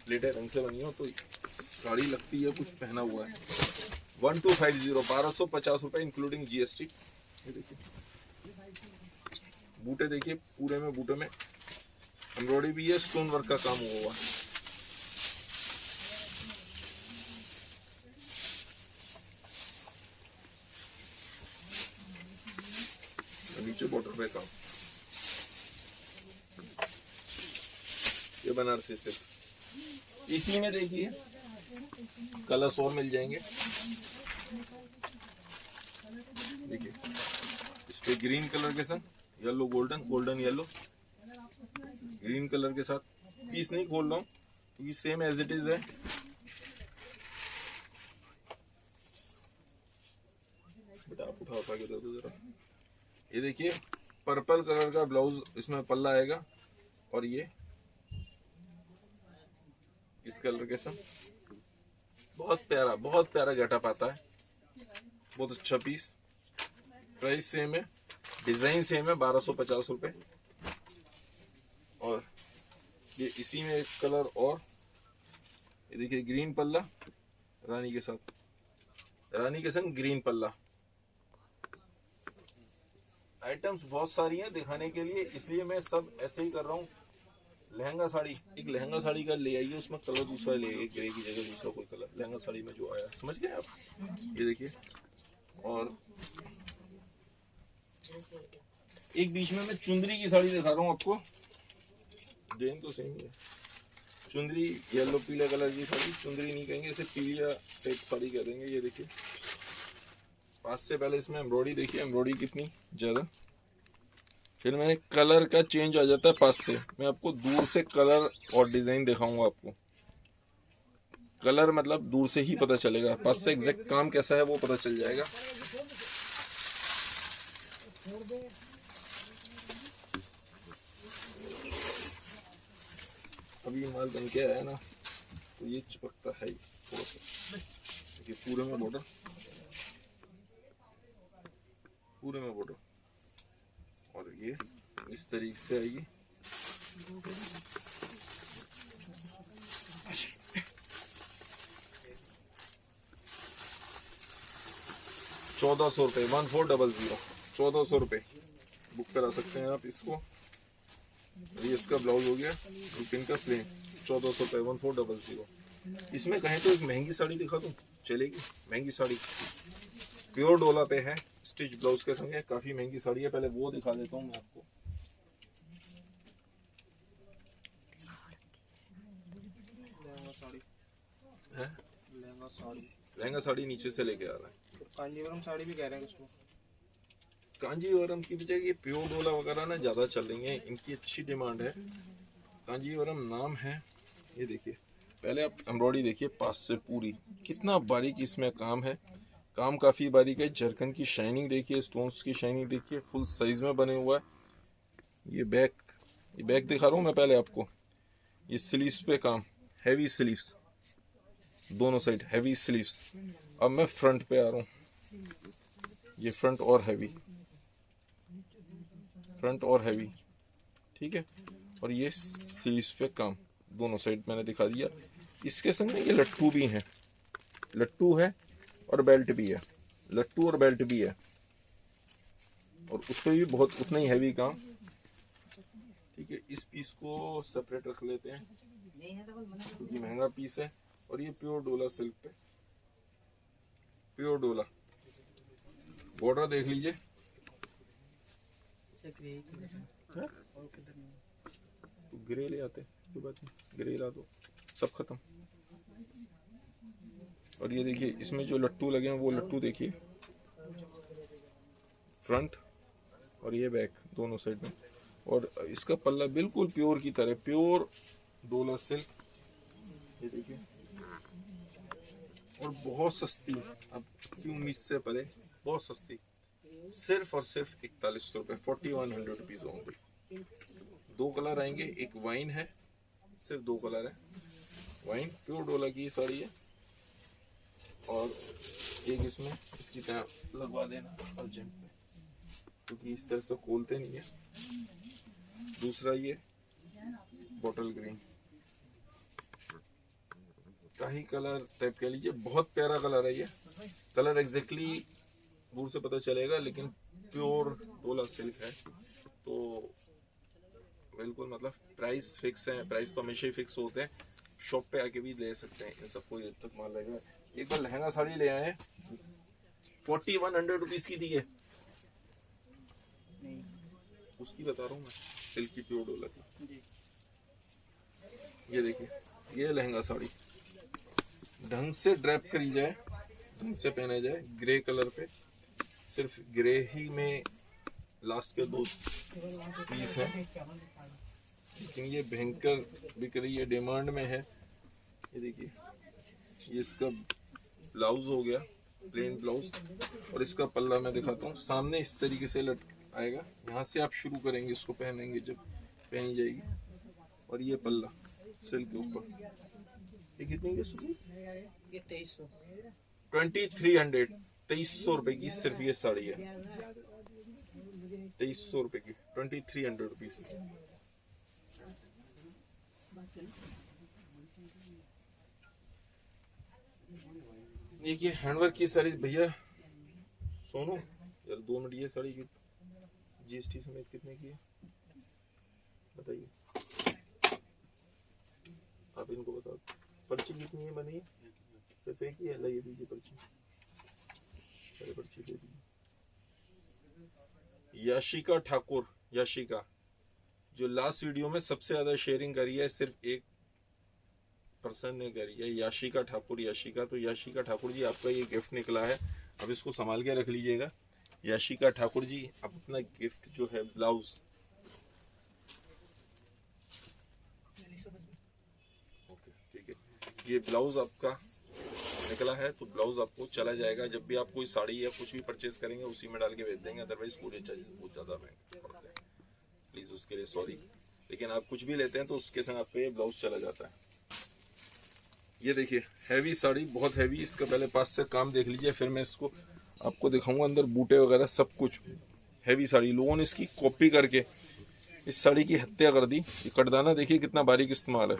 Speaker 1: प्लेटें ढंग से बनी हो तो साड़ी लगती है कुछ पहना हुआ है। 1250, 1250 रुपए इंक्लूडिंग GST। ये देखिए, बूटे देखिए, पूरे में बूटे में एम्ब्रॉयडरी भी है, स्टोन वर्क का काम हुआ है। नीचे बॉर्डर पे काम, ये बनारसी सिल्क। इसी में देखिए कलर्स और मिल जाएंगे। देखिए, इस पे ग्रीन कलर के साथ yellow, golden, golden yellow, green colour के साथ। पीस नहीं खोल रहा हूँ क्योंकि सेम एज इट इज है। बेटा आप उठा के दे दो जरा। ये देखिए, पर्पल कलर का ब्लाउज इसमें पल्ला आएगा, और ये इस कलर के साथ बहुत प्यारा गेटअप आता है। बहुत अच्छा पीस। प्राइस सेम है, डिजाइन सेम है, 1250 रुपए। और ये इसी में एक कलर और, ये देखिए ग्रीन पल्ला रानी के साथ, रानी के संग ग्रीन पल्ला। आइटम्स बहुत सारी हैं दिखाने के लिए, इसलिए मैं सब ऐसे ही कर रहा हूँ। लहंगा साड़ी, एक लहंगा साड़ी का ले आइए, उसमें कलर दूसरा ले आइए, ग्रे की जगह दूसरा कोई कलर लहंगा साड़ी में जो आया, समझ गए आप। ये देखिए, और एक बीच में मैं चुंदरी की साड़ी दिखा रहा हूँ आपको। डिजाइन तो सेम है, चुंदरी येलो पीले कलर की साड़ी, चुंदरी नहीं कहेंगे इसे, पीलिया टाइप साड़ी कह देंगे। ये देखिए, पास से पहले इसमें एम्ब्रॉयडरी देखिए, एम्ब्रॉयडरी कितनी ज्यादा। फिर मैंने कलर का चेंज आ जाता है पास से। मैं आपको दूर से कलर और डिजाइन दिखाऊंगा आपको। कलर मतलब दूर से ही पता चलेगा, पास से एग्जैक्ट काम कैसा है वो पता चल जाएगा। अभी माल बन के आया ना, तो ये चिपकता है थोड़ा सा। देखिए, पूरे में बॉर्डर, पूरे में बॉर्डर, और ये इस तरीके से आएगी। ₹1400, 1400। 1400 रुपये बुक करा सकते हैं आप इसको। ये इसका ब्लाउज हो गया रुपिन का प्लेन, 1400 रुपये 1400। इसमें कहें तो एक महंगी साड़ी दिखा दूँ, चलेगी? महंगी साड़ी प्योर डोला पे है, स्टिच ब्लाउज के संग है, काफी महंगी साड़ी है। पहले वो दिखा देता हूँ मैं आपको। लहंगा साड़ी नीचे से लेके आ रहा है।
Speaker 2: कांजीवरम साड़ी भी कह रहे हैं उसको।
Speaker 1: कांजीवरम की बजाय ये प्योर डोला वगैरह ना ज्यादा चल रही है, इनकी अच्छी डिमांड है। कांजीवरम नाम है। ये देखिए, पहले आप एम्ब्रॉयडरी देखिए पास से पूरी, कितना बारीक इसमें काम है। काम काफी बारीक है। जरकन की शाइनिंग देखिए, स्टोन्स की शाइनिंग देखिए, फुल साइज में बने हुआ है। ये बैक दिखा रहा हूँ मैं पहले आपको। ये स्लीव्स पे काम, हैवी स्लीव्स, दोनों साइड हैवी स्लीव्स। अब मैं फ्रंट पे आ रहा हूँ। ये फ्रंट और हैवी, फ्रंट और हैवी, ठीक है। और ये स्लीव्स पे काम, दोनों साइड मैंने दिखा दिया। इसके संग में ये लट्टू भी हैं, लट्टू है और बेल्ट भी है, लट्टू और बेल्ट भी है। और उस पर भी बहुत उतना ही हैवी काम, ठीक है। इस पीस को सेपरेट रख लेते हैं क्योंकि महंगा पीस है। और ये प्योर डोला सिल्क पे, प्योर डोला। बॉर्डर देख लीजिए, तो ग्रे ले आते, कोई बात नहीं, ग्रे ला दो, सब खत्म। और ये देखिए, इसमें जो लट्टू लगे हैं वो लट्टू देखिए, फ्रंट और ये बैक दोनों साइड में। और इसका पल्ला बिल्कुल प्योर की तरह, प्योर डोला सिल्क, ये देखिए। और बहुत सस्ती, अब की उम्मीद से परे बहुत सस्ती, सिर्फ और सिर्फ 4100 रुपये, 4100 रुपीज होंगे। 2 कलर आएंगे, एक वाइन है, सिर्फ 2 कलर है, वाइन प्योर डोला की साड़ी है। और एक इसमें इसकी तरह लगवा देना अर्जेंट में, क्योंकि इस तरह से खोलते नहीं है। दूसरा ये बॉटल ग्रीन का ही कलर टाइप कह लीजिए, बहुत प्यारा कलर है ये। कलर एग्जैक्टली दूर से पता चलेगा, लेकिन प्योर डोला सिल्क है तो बिल्कुल, मतलब प्राइस फिक्स है। प्राइस तो हमेशा ही फिक्स होते हैं, शॉप पे आके भी ले सकते हैं, इन सबको जब तक माल लगेगा। एक बार लहंगा साड़ी ले आए, 4100 रुपीज की थी है, उसकी बता रहा हूँ मैं, सिल्क की प्योर डोला की। ये देखिए, ये लहंगा साड़ी ढंग से ड्रैप करी जाए, ढंग से पहना जाए, ग्रे कलर पे, सिर्फ ग्रे ही में लास्ट के 2 पीस है, लेकिन ये भयंकर बिक रही है, डिमांड में है। ये देखिए, ये इसका ब्लाउज हो गया, प्लेन ब्लाउज। और इसका पल्ला मैं दिखाता हूँ, सामने इस तरीके से लट आएगा, यहाँ से आप शुरू करेंगे, इसको पहनेंगे जब पहनी जाएगी। और ये पल्ला सिल्क के ऊपर, ये कितनी की सूची?
Speaker 2: ये 2300,
Speaker 1: 2300, 2300 रुपए की सिर्फ ये साड़ी है, 2300 रुपए की, 2300 रुपीज। देखिए हैंडवर्क की साड़ी भैया, सोनू यार 2 मिनट, ये साड़ी की जीएसटी समेत कितने की है बताइए, आप इनको बता। पर्ची कितनी है बनी है? सिर्फ एक ही है, लाइए दीजिए पर्ची, पहले पर्ची दे दीजिए। याशिका ठाकुर, याशिका जो लास्ट वीडियो में सबसे ज्यादा शेयरिंग करी है, सिर्फ एक पर्सन ने करी है, याशिका ठाकुर। याशिका, तो याशिका ठाकुर जी, आपका ये गिफ्ट निकला है, अब इसको संभाल के रख लीजिएगा। याशिका ठाकुर जी, आप अपना गिफ्ट जो है ब्लाउज, ओके ठीक है, ये ब्लाउज आपका निकला है, तो ब्लाउज आपको चला जाएगा। जब भी आप कोई साड़ी या कुछ भी परचेज करेंगे उसी में डाल के भेज देंगे, अदरवाइज कोरियर चार्जेस बहुत ज्यादा महंगे पड़ते हैं, प्लीज उसके लिए सॉरी। लेकिन आप कुछ भी लेते हैं तो उसके संग आपका ये ब्लाउज चला जाता है। ये देखिए हैवी साड़ी, बहुत हैवी। इसका पहले पास से काम देख लीजिए, फिर मैं इसको आपको दिखाऊंगा, अंदर बूटे वगैरह सब कुछ हैवी साड़ी। लोगों ने इसकी कॉपी करके इस साड़ी की हत्या कर दी। ये कटदाना देखिए कितना बारीक इस्तेमाल है,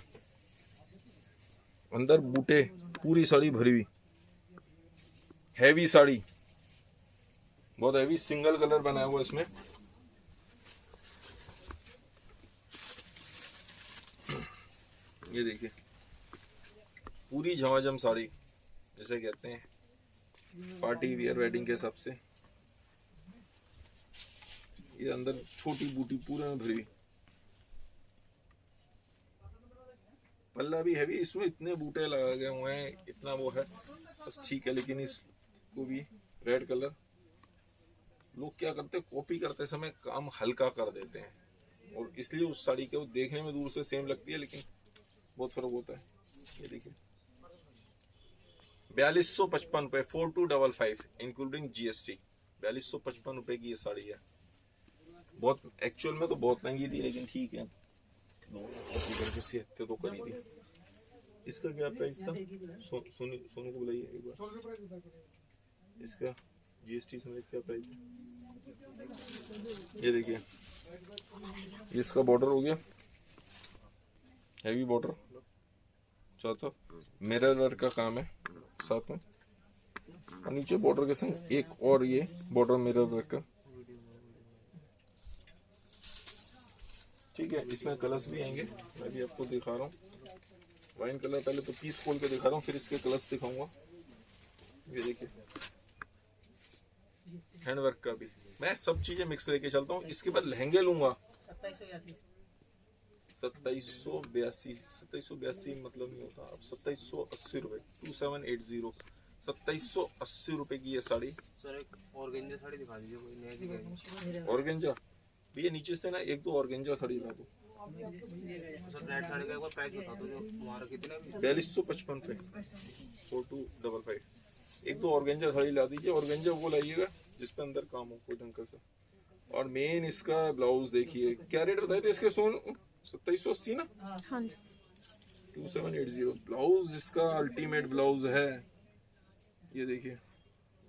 Speaker 1: अंदर बूटे, पूरी साड़ी भरी हुई, हैवी साड़ी, बहुत हैवी सिंगल कलर बनाया हुआ इसमें। ये देखिए पूरी झमाझम साड़ी जिसे कहते हैं, पार्टी वियर वेडिंग के हिसाब से। ये अंदर छोटी बूटी पूरे में भरी, पल्ला भी हैवी, इसमें इतने बूटे लगा गए हुए हैं, इतना वो है बस ठीक है। लेकिन इसको भी रेड कलर, लोग क्या करते हैं कॉपी करते समय काम हल्का कर देते हैं, और इसलिए उस साड़ी के वो देखने में दूर से सेम लगती है लेकिन बहुत फर्क होता है। ये देखिए 4255 रुपए, 4255 इंक्लूडिंग जीएसटी, 4255 रुपए की ये साड़ी है। बहुत एक्चुअल में तो बहुत महंगी थी लेकिन ठीक है, करके सेहते तो खरीदी। इसका क्या प्राइस था? सोनू को बुलाइए एक बार, इसका जीएसटी समेत क्या प्राइस है? ये देखिए इसका बॉर्डर हो गया हैवी बॉर्डर, चौथा मिरर वर्क का काम है साथ में, और नीचे बॉर्डर के संग एक और ये बॉर्डर मिरर वर्क का। ठीक है, इसमें कलर्स भी आएंगे, मैं भी आपको दिखा रहा हूँ। वाइन कलर पहले तो पीस खोल के दिखा रहा हूँ, फिर इसके कलर्स दिखाऊंगा। ये देखिए हैंड वर्क का भी, मैं सब चीजें मिक्स लेके चलता हूँ। इसके बाद लहंगे लूंगा 2782 मतलब नहीं होता, अब 2780 रुपए, 2780, 2780 रुपए की ये साड़ी।
Speaker 2: सर एक ऑर्गेंजा साड़ी दिखा दीजिए, कोई नया दिखाइए।
Speaker 1: ऑर्गेंजा भैया नीचे से ना एक दो ऑर्गेंजा साड़ी ला दो।
Speaker 2: सर रेड साड़ी का एक बार प्राइस बता दो, जो हमारा कितने
Speaker 1: 4255 पे 4255, एक दो ऑर्गेंजा साड़ी ला दीजिए। ऑर्गेंजा वो लाइएगा जिसपे अंदर काम हो कोई ढंग का सा। और मेन इसका ब्लाउज देखिए, क्या रेट बताए थे इसके सोन? 2780 ना?
Speaker 3: हाँ जी
Speaker 1: 2780 ब्लाउज इसका अल्टीमेट ब्लाउज है। ये देखिए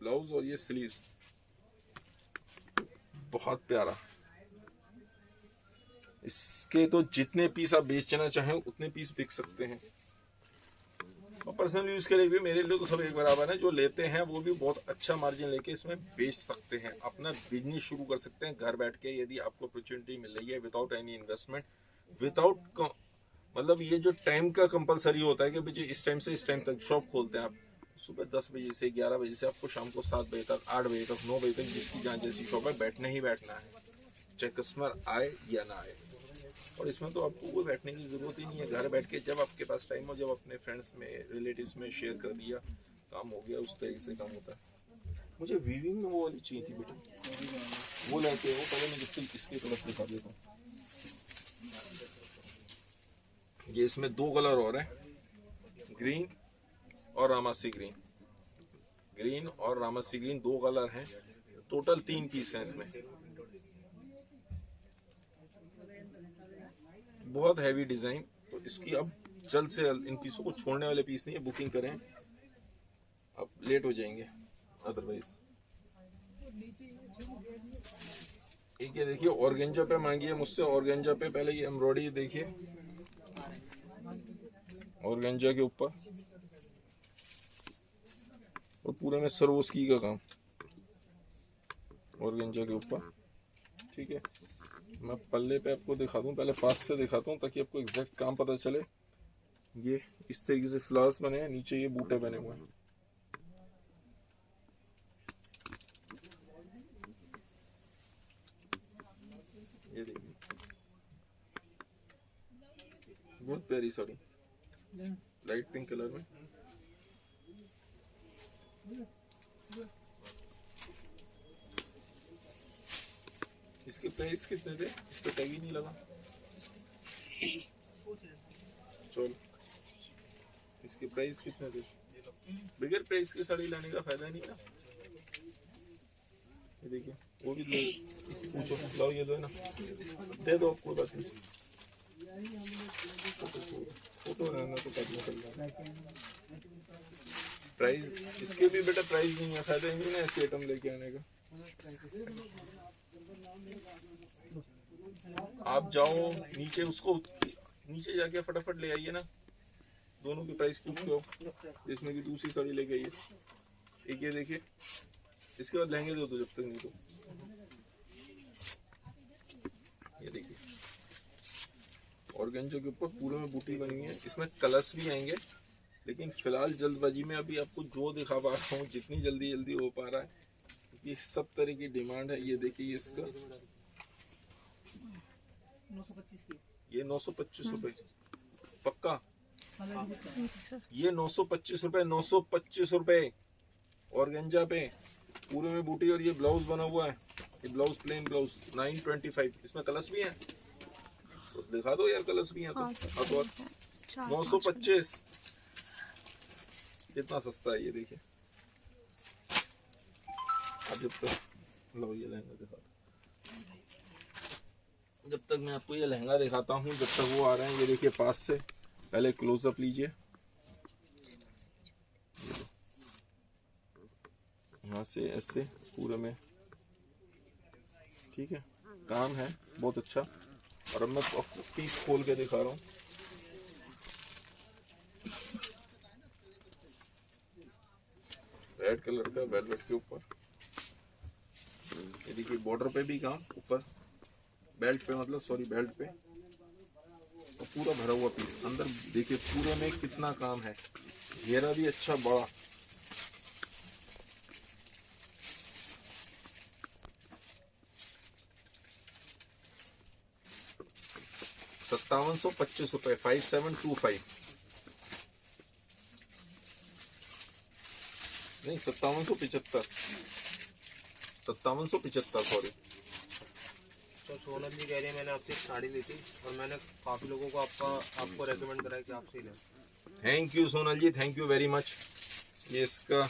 Speaker 1: ब्लाउज और ये स्लीव्स बहुत प्यारा। इसके तो जितने पीस आप बेचना चाहें उतने पीस बिक सकते हैं, और पर्सनल यूज के लिए भी मेरे लिए तो सब एक बराबर है। जो लेते हैं वो भी बहुत अच्छा मार्जिन लेके इसमें बेच सकते हैं, अपना बिजनेस शुरू कर सकते हैं घर बैठ के, यदि आपको अपॉर्चुनिटी मिल रही है विदाउट एनी इन्वेस्टमेंट, विदाउट मतलब ये जो टाइम का कंपलसरी होता है कि भाई इस टाइम से इस टाइम तक शॉप खोलते हैं आप, सुबह 10 बजे से 11 बजे से आपको शाम को 7 बजे तक 8 बजे तक 9 बजे तक जिसकी जहाँ जैसी शॉप है बैठने ही बैठना है, चाहे कस्टमर आए या ना आए। और इसमें तो आपको कोई बैठने की जरूरत ही नहीं है, घर बैठ के जब आपके पास टाइम हो, जब अपने फ्रेंड्स में रिलेटिव्स में शेयर कर दिया, काम हो गया, उस तरीके से काम होता है। मुझे वीविंग में वो वाली चाहिए थी बेटा, वो लेते हो पहले मैं जितनी इसके कलर दिखा देता हूँ। ये इसमें दो कलर और हैं, ग्रीन और रामासी ग्रीन, ग्रीन और रामासी ग्रीन दो कलर हैं, टोटल 3 पीस हैं इसमें। बहुत हैवी डिजाइन, तो इसकी अब जल्द से जल्द, इन पीसों को छोड़ने वाले पीस नहीं है, बुकिंग करें, अब लेट हो जाएंगे अदरवाइज। एक ये देखिए ऑर्गेंजा पे मांगी है मुझसे, ऑर्गेंजा पे पहले ये एम्ब्रॉयडरी देखिए, ऑर्गेंजा के ऊपर और पूरे में सरोस्की का काम ऑर्गेंजा के ऊपर। ठीक है, मैं पल्ले पे आपको दिखा दूं, पहले पास से दिखाता हूं ताकि आपको एग्जैक्ट काम पता चले। ये इस तरीके से फ्लावर्स बने हैं, नीचे ये बूटे बने हुए हैं। ये देखिए बहुत प्यारी साड़ी, लाइट पिंक कलर में। इसके प्राइस कितने थे? इस पे टैग ही नहीं लगा। चल इसके प्राइस कितने थे? बगैर प्राइस की साड़ी लाने का फायदा नहीं ना। ये देखिए वो भी लो, पूछो, लाओ ये दो है ना, दे दो, कोई बात नहीं, फोटो रहना तो काटना चल रहा। प्राइस इसके भी बेटा प्राइस नहीं है, फायदा ही नहीं ना ऐसे आइटम लेके आने का। आप जाओ नीचे, उसको नीचे जाके फटाफट ले आइए ना, दोनों की प्राइस पूछ लो, जिसमें की दूसरी साड़ी लेके आइए। एक ये देखिए इसके बाद लहंगे दो तो जब तक नहीं दो। ये देखिए ऑर्गेंजो के ऊपर पूरे में बूटी बनी है। इसमें कलर्स भी आएंगे, लेकिन फिलहाल जल्दबाजी में अभी आपको जो दिखा पा रहा हूँ, जितनी जल्दी जल्दी हो पा रहा है, क्योंकि सब तरह की डिमांड है। ये देखिए इसका ये 925 रुपए पक्का। ये 925 रुपए, 925 रुपए ऑर्गेंजा पे पूरे में बूटी। और ये ब्लाउज बना हुआ है, ये ब्लाउज प्लेन ब्लाउज 925। इसमें कलर्स भी हैं तो दिखा दो यार, कलर्स भी हैं तो। हाँ तो 925 कितना सस्ता है ये देखिए। अब जब तक लो ये लहंगा दिखा दो, जब तक मैं आपको ये लहंगा दिखाता हूँ, जब तक वो आ रहे हैं। ये देखिए पास से, पहले क्लोजअप लीजिए। यहाँ से ऐसे पूरे में, ठीक है, काम है बहुत अच्छा। और अब मैं आपको पीस खोल के दिखा रहा हूँ। रेड कलर का वेलवेट के ऊपर, ये देखिए बॉर्डर पे भी काम, ऊपर बेल्ट पे, मतलब सॉरी बेल्ट पे, और पूरा भरा हुआ पीस। अंदर देखिए पूरे में कितना काम है, घेरा भी अच्छा बड़ा। ₹5725 5725 नहीं 5775 सॉरी।
Speaker 2: तो सोनल जी कह रही है मैंने आपसे एक साड़ी ली थी और मैंने काफी लोगों को आपको रेकमेंड करा है कि आपसे ही लें।
Speaker 1: Thank you Sonal ji, thank you very much. ये इसका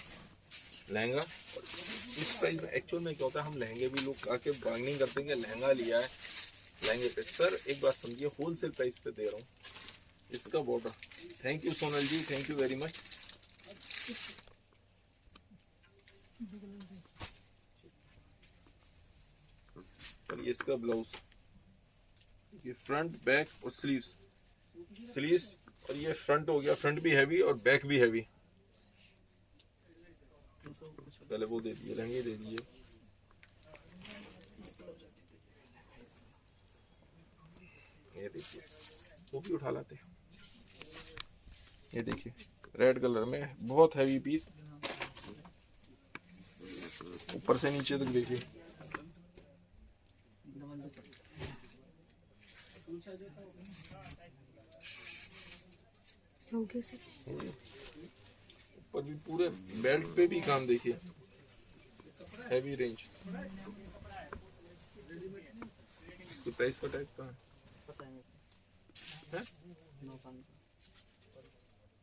Speaker 1: लहंगा इस प्राइस में, एक्चुअल में क्या होता है, हम लहंगे भी लोग आके बार्गेनिंग करते हैं कि लहंगा लिया है लहंगे पे। सर एक बात समझिए, होलसेल प्राइस पे दे रहा हूँ इसका border. Thank you Sonal ji, thank you very much. और ये इसका ब्लाउज, ये फ्रंट बैक और स्लीव्स और ये फ्रंट हो गया, फ्रंट भी हैवी और बैक भी हैवी। पहले वो दे दिए, लहंगे दे दिए। ये देखिए वो भी उठा लाते हैं। ये देखिए रेड कलर में बहुत हैवी पीस, ऊपर से नीचे तक देखिए।
Speaker 3: Okay sir.
Speaker 1: ऊपर भी पूरे बेल्ट पे भी काम देखिए, हैवी रेंज। तो प्राइस का टाइप कहाँ है?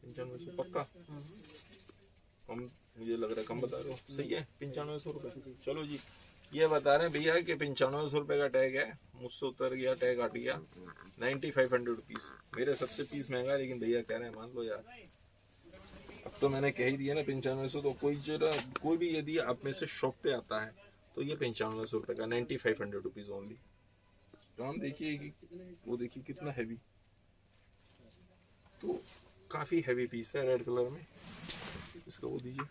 Speaker 1: 9500 पक्का? हम मुझे लग रहा है कम बता रहे हो। सही है 9500 रुपए। चलो जी, ये बता रहे हैं भैया कि 9500 रुपए का टैग है, मुझसे उतर गया, टैग हट गया। 9500 रुपीज मेरे सबसे पीस महंगा है, लेकिन भैया कह रहे हैं मान लो यार। अब तो मैंने कह ही दिया ना 9500। तो कोई भी यदि आप में से शॉप पे आता है तो ये 9500 रुपए का, 9500 रुपीज ओनली। काम देखिए कि वो देखिए कितना हैवी, तो काफी हैवी पीस है रेड कलर में। इसका वो दीजिए।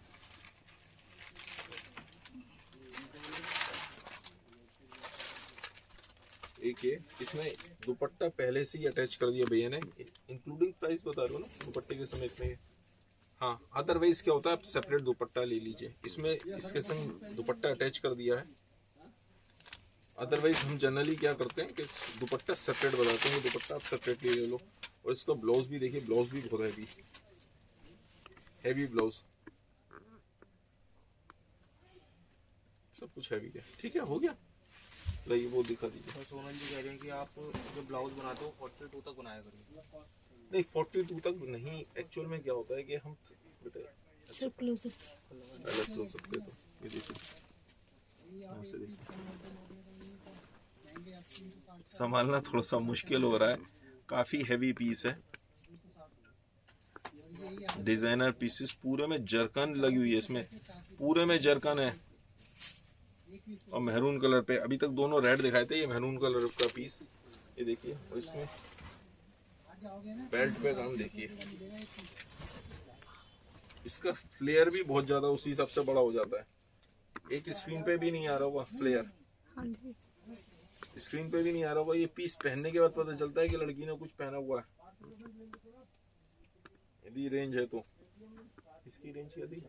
Speaker 1: एक ये इसमें दुपट्टा पहले से ही अटैच कर दिया भैया ने, इंक्लूडिंग प्राइस बता रहे हो ना दुपट्टे के समेत में। हाँ, अदरवाइज क्या होता है आप सेपरेट दुपट्टा ले लीजिए, इसमें इसके संग दुपट्टा अटैच कर दिया है। अदरवाइज हम जनरली क्या करते हैं कि दुपट्टा सेपरेट बताते हैं कि दुपट्टा आप सेपरेट ले लो। और इसका ब्लाउज भी देखिए, ब्लाउज भी बहुत हैवी ब्लाउज, सब कुछ हैवी है। ठीक है, हो गया। लाइए वो दिखा दीजिए।
Speaker 2: तो सोनल जी कह रहे हैं कि आप जो ब्लाउज बनाते हो 42 तक बनाया करिए।
Speaker 1: नहीं 42 तक नहीं, एक्चुअल में क्या होता है कि हम
Speaker 3: सर क्लोजअप
Speaker 1: अलग क्लोज सकते तो ये देखिए, यहाँ से देखिए संभालना थोड़ा सा मुश्किल हो रहा है, काफी हैवी पीस है। डिजाइनर पीसेस, पूरे में जरकन लगी हुई है, इसमें पूरे में जरकन है। और मैरून कलर पे, अभी तक दोनों रेड दिखाए थे, ये मैरून कलर का पीस ये देखिए। और इसमें बेल्ट पे काम देखिए, इसका फ्लेयर भी बहुत ज्यादा उसी हिसाब से बड़ा हो जाता है। एक स्क्रीन पे भी नहीं आ रहा होगा फ्लेयर,
Speaker 3: हाँ जी।
Speaker 1: स्क्रीन पे भी नहीं आ रहा होगा। ये पीस पहनने के बाद पता चलता है कि लड़की ने कुछ पहना हुआ है। यदि रेंज है तो इसकी रेंज क्या थी?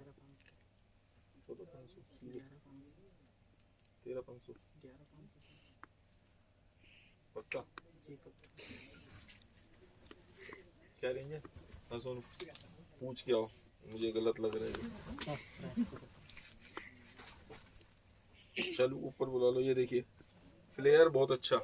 Speaker 1: 13,500 पक्का? क्या रेंज है? हाँ सोनू पूछ के आओ, मुझे गलत लग रहा है। चलो ऊपर बुला लो। ये देखिए फ्लेयर बहुत अच्छा।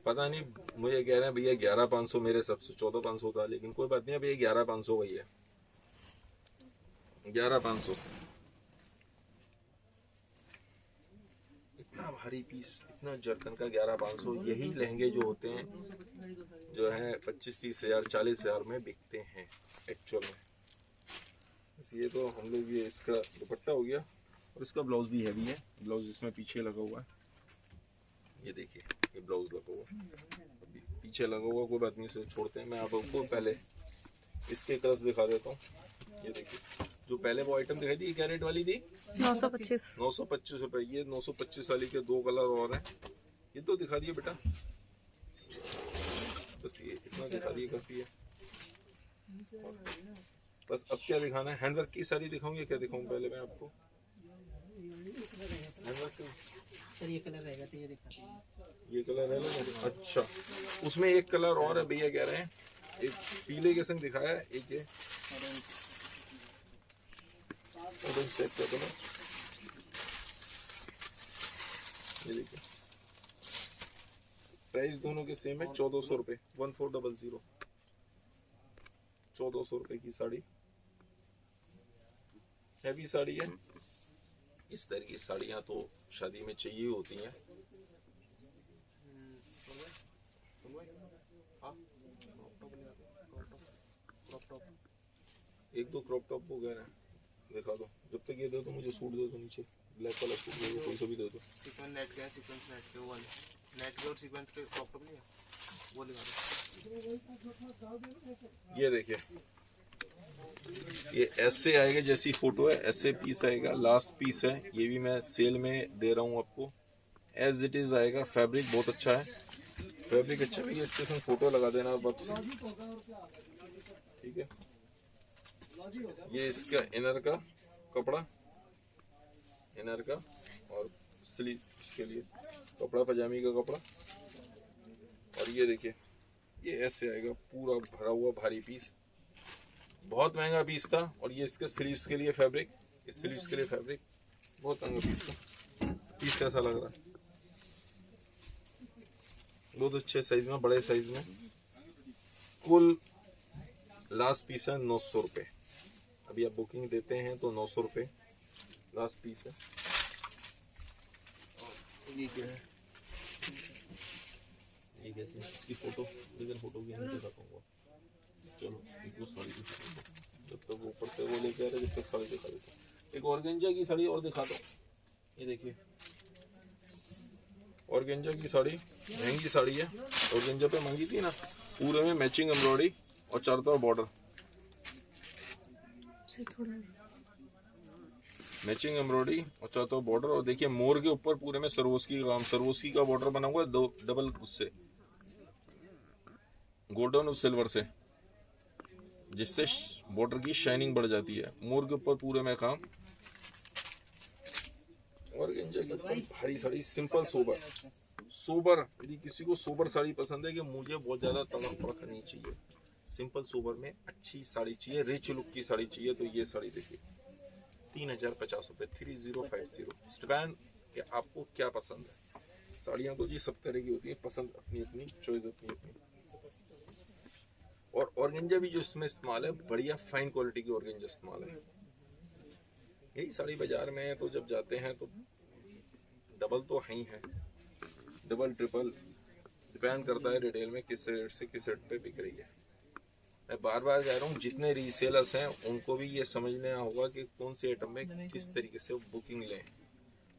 Speaker 1: पता नहीं, मुझे कह रहे हैं भैया 11,500, मेरे सबसे 14,500 था, लेकिन कोई बात नहीं, अब ये 11,500 वही है, 11,500। इतना भारी पीस, इतना जरकन का 11,500। यही लहंगे जो होते हैं जो है 25-30 हजार 40 हजार में बिकते हैं एक्चुअल में। बस ये तो हम लोग, ये इसका दुपट्टा हो गया और इसका ब्लाउज भी हैवी है। ब्लाउज इसमें पीछे लगा हुआ है, ये देखिए ये ब्लाउज लगा हुआ है, अभी पीछे लगा हुआ, कोई बात नहीं, इसे छोड़ते हैं। मैं आपको पहले इसके कलर्स दिखा देता हूँ। ये देखिए जो पहले वो आइटम दिखाई थी, क्या रेट वाली थी?
Speaker 3: 925
Speaker 1: रुपए। ये 925 वाली के 2 कलर और हैं। ये तो दिखा दिए बेटा, बस ये इतना दिखा दिए काफी है। बस अब क्या दिखाना है? हैंडवर्क की साड़ी दिखाऊंगी, क्या दिखाऊं पहले मैं आपको? हैंडवर्क
Speaker 2: सर ये कलर रहेगा तो ये दिखाते हैं।
Speaker 1: ये कलर है ना? अच्छा, उसमें एक कलर और है, भैया कह रहे हैं एक पीले के संग दिखाया है, एक ये ऑरेंज टाइप का कलर। ये देखिए प्राइस दोनों के सेम है, 1400 रुपए, 1400। 1400 रुपए की साड़ी, हैवी साड़ी है। इस तरह की साड़ियाँ तो शादी में चाहिए होती हैं। एक दो क्रॉप टॉप को कह रहे हैं दिखा दो। जब तक ये दो तो मुझे सूट दे दो, नीचे ब्लैक वाला सूट दे दो, कोई सा भी दे दो।
Speaker 2: सीक्वेंस नेट के, सीक्वेंस नेट के वाले, नेट के और सीक्वेंस के क्रॉप टॉप नहीं है, वो दिखा दो।
Speaker 1: ये देखिए ये ऐसे आएगा, जैसी फोटो है ऐसे पीस आएगा, लास्ट पीस है। ये भी मैं सेल में दे रहा हूँ आपको, एज इट इज आएगा। फैब्रिक बहुत अच्छा है, फैब्रिक अच्छा भी है। इसके साथ फोटो लगा देना वापसी, ठीक है। ये इसका इनर का कपड़ा, इनर का, और स्लीव के लिए कपड़ा, पजामी का कपड़ा। और ये देखिए ये ऐसे आएगा, पूरा भरा हुआ भारी पीस, बहुत महंगा पीस था। और ये इसके स्लीव्स के लिए फैब्रिक, इस स्लीव्स के लिए फैब्रिक, बहुत महंगा पीस था। पीस कैसा लग रहा है? बहुत अच्छे साइज में, बड़े साइज में। कुल लास्ट पीस है 900 रुपये। अभी आप बुकिंग देते हैं तो 900 रुपये लास्ट पीस है। ये क्या है? ये कैसे? इसकी फोटो, लेकिन फोटो भी नहीं दिखा पाऊंगा। चलो एक दो साड़ी दिखा दो, जब तक ऊपर से वो लेके आ रहे, जब तक साड़ी दिखा देता हूँ। एक ऑर्गेंजा की साड़ी और दिखा दो। ये देखिए ऑर्गेंजा की साड़ी, महंगी साड़ी है। ऑर्गेंजा पे महंगी थी ना, पूरे में मैचिंग एम्ब्रॉयडरी और चारों तरफ बॉर्डर, मैचिंग एम्ब्रॉयडरी और चारों तरफ बॉर्डर। और देखिए मोर के ऊपर पूरे में सरोस्की का काम, सरोस्की का बॉर्डर बना हुआ है, दो डबल उससे गोल्डन और सिल्वर से, जिससे बॉर्डर की शाइनिंग बढ़ जाती है। मोर के ऊपर पूरे में काम। ऑर्गेंजा के ऊपर भारी साड़ी, सिंपल सोबर। सोबर, यदि किसी को सोबर साड़ी पसंद है कि मुझे बहुत ज्यादा तड़क भड़क नहीं चाहिए, सिंपल सोबर में अच्छी साड़ी चाहिए, रिच लुक की साड़ी चाहिए, तो ये साड़ी देखिए 3050 रुपये, 3050। स्टैंड के आपको क्या पसंद है? साड़ियाँ तो जी सब तरह की होती है, पसंद अपनी अपनी, चॉइस अपनी अपनी। और ऑर्गेंजा भी जो इसमें इस्तेमाल है, बढ़िया फाइन क्वालिटी की ऑर्गेंजा इस्तेमाल है। यही साड़ी बाजार में तो जब जाते हैं तो डबल तो है ही है, डबल ट्रिपल डिपेंड करता है रिटेल में किस रेट से किस रेट पे बिक रही है। मैं बार बार कह रहा हूँ, जितने रीसेलर्स हैं उनको भी ये समझना होगा कि कौन से आइटम में किस तरीके से बुकिंग लें।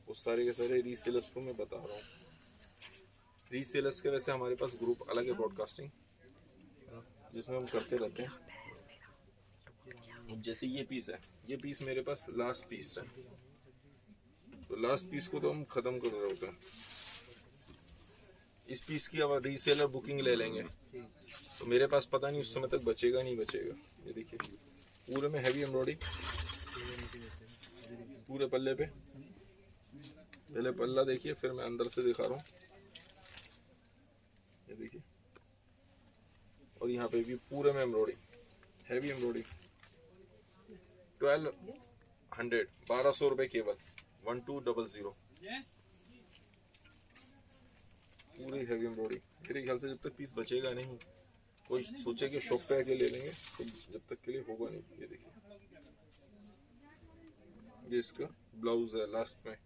Speaker 1: उस सारे के सारे रीसेलर्स को मैं बता रहा हूँ। रीसेलर्स के वैसे हमारे पास ग्रुप अलग है ब्रॉडकास्टिंग, जिसमें हम करते रहते हैं। जैसे ये पीस है, ये पीस मेरे पास लास्ट पीस है, तो लास्ट पीस को तो हम खत्म कर रहे होते हैं। इस पीस की अब रीसेलर बुकिंग ले लेंगे तो मेरे पास पता नहीं उस समय तक बचेगा नहीं बचेगा। ये देखिए पूरे में हैवी एम्ब्रॉयडरी, पूरे पल्ले पे। पहले पल्ला देखिए, फिर मैं अंदर से दिखा रहा हूँ। ये देखिए, और यहाँ पे भी पूरे में एम्ब्रॉयडरी, हैवी एम्ब्रॉयडरी। 1200 1200 रुपए केवल, 1200। पूरी हैवी एम्ब्रॉयडरी। मेरे ख्याल से जब तक पीस बचेगा नहीं, कोई सोचे कि शॉप पे आके ले लेंगे, तो जब तक के लिए होगा नहीं। ये देखिए, ये इसका ब्लाउज है, लास्ट में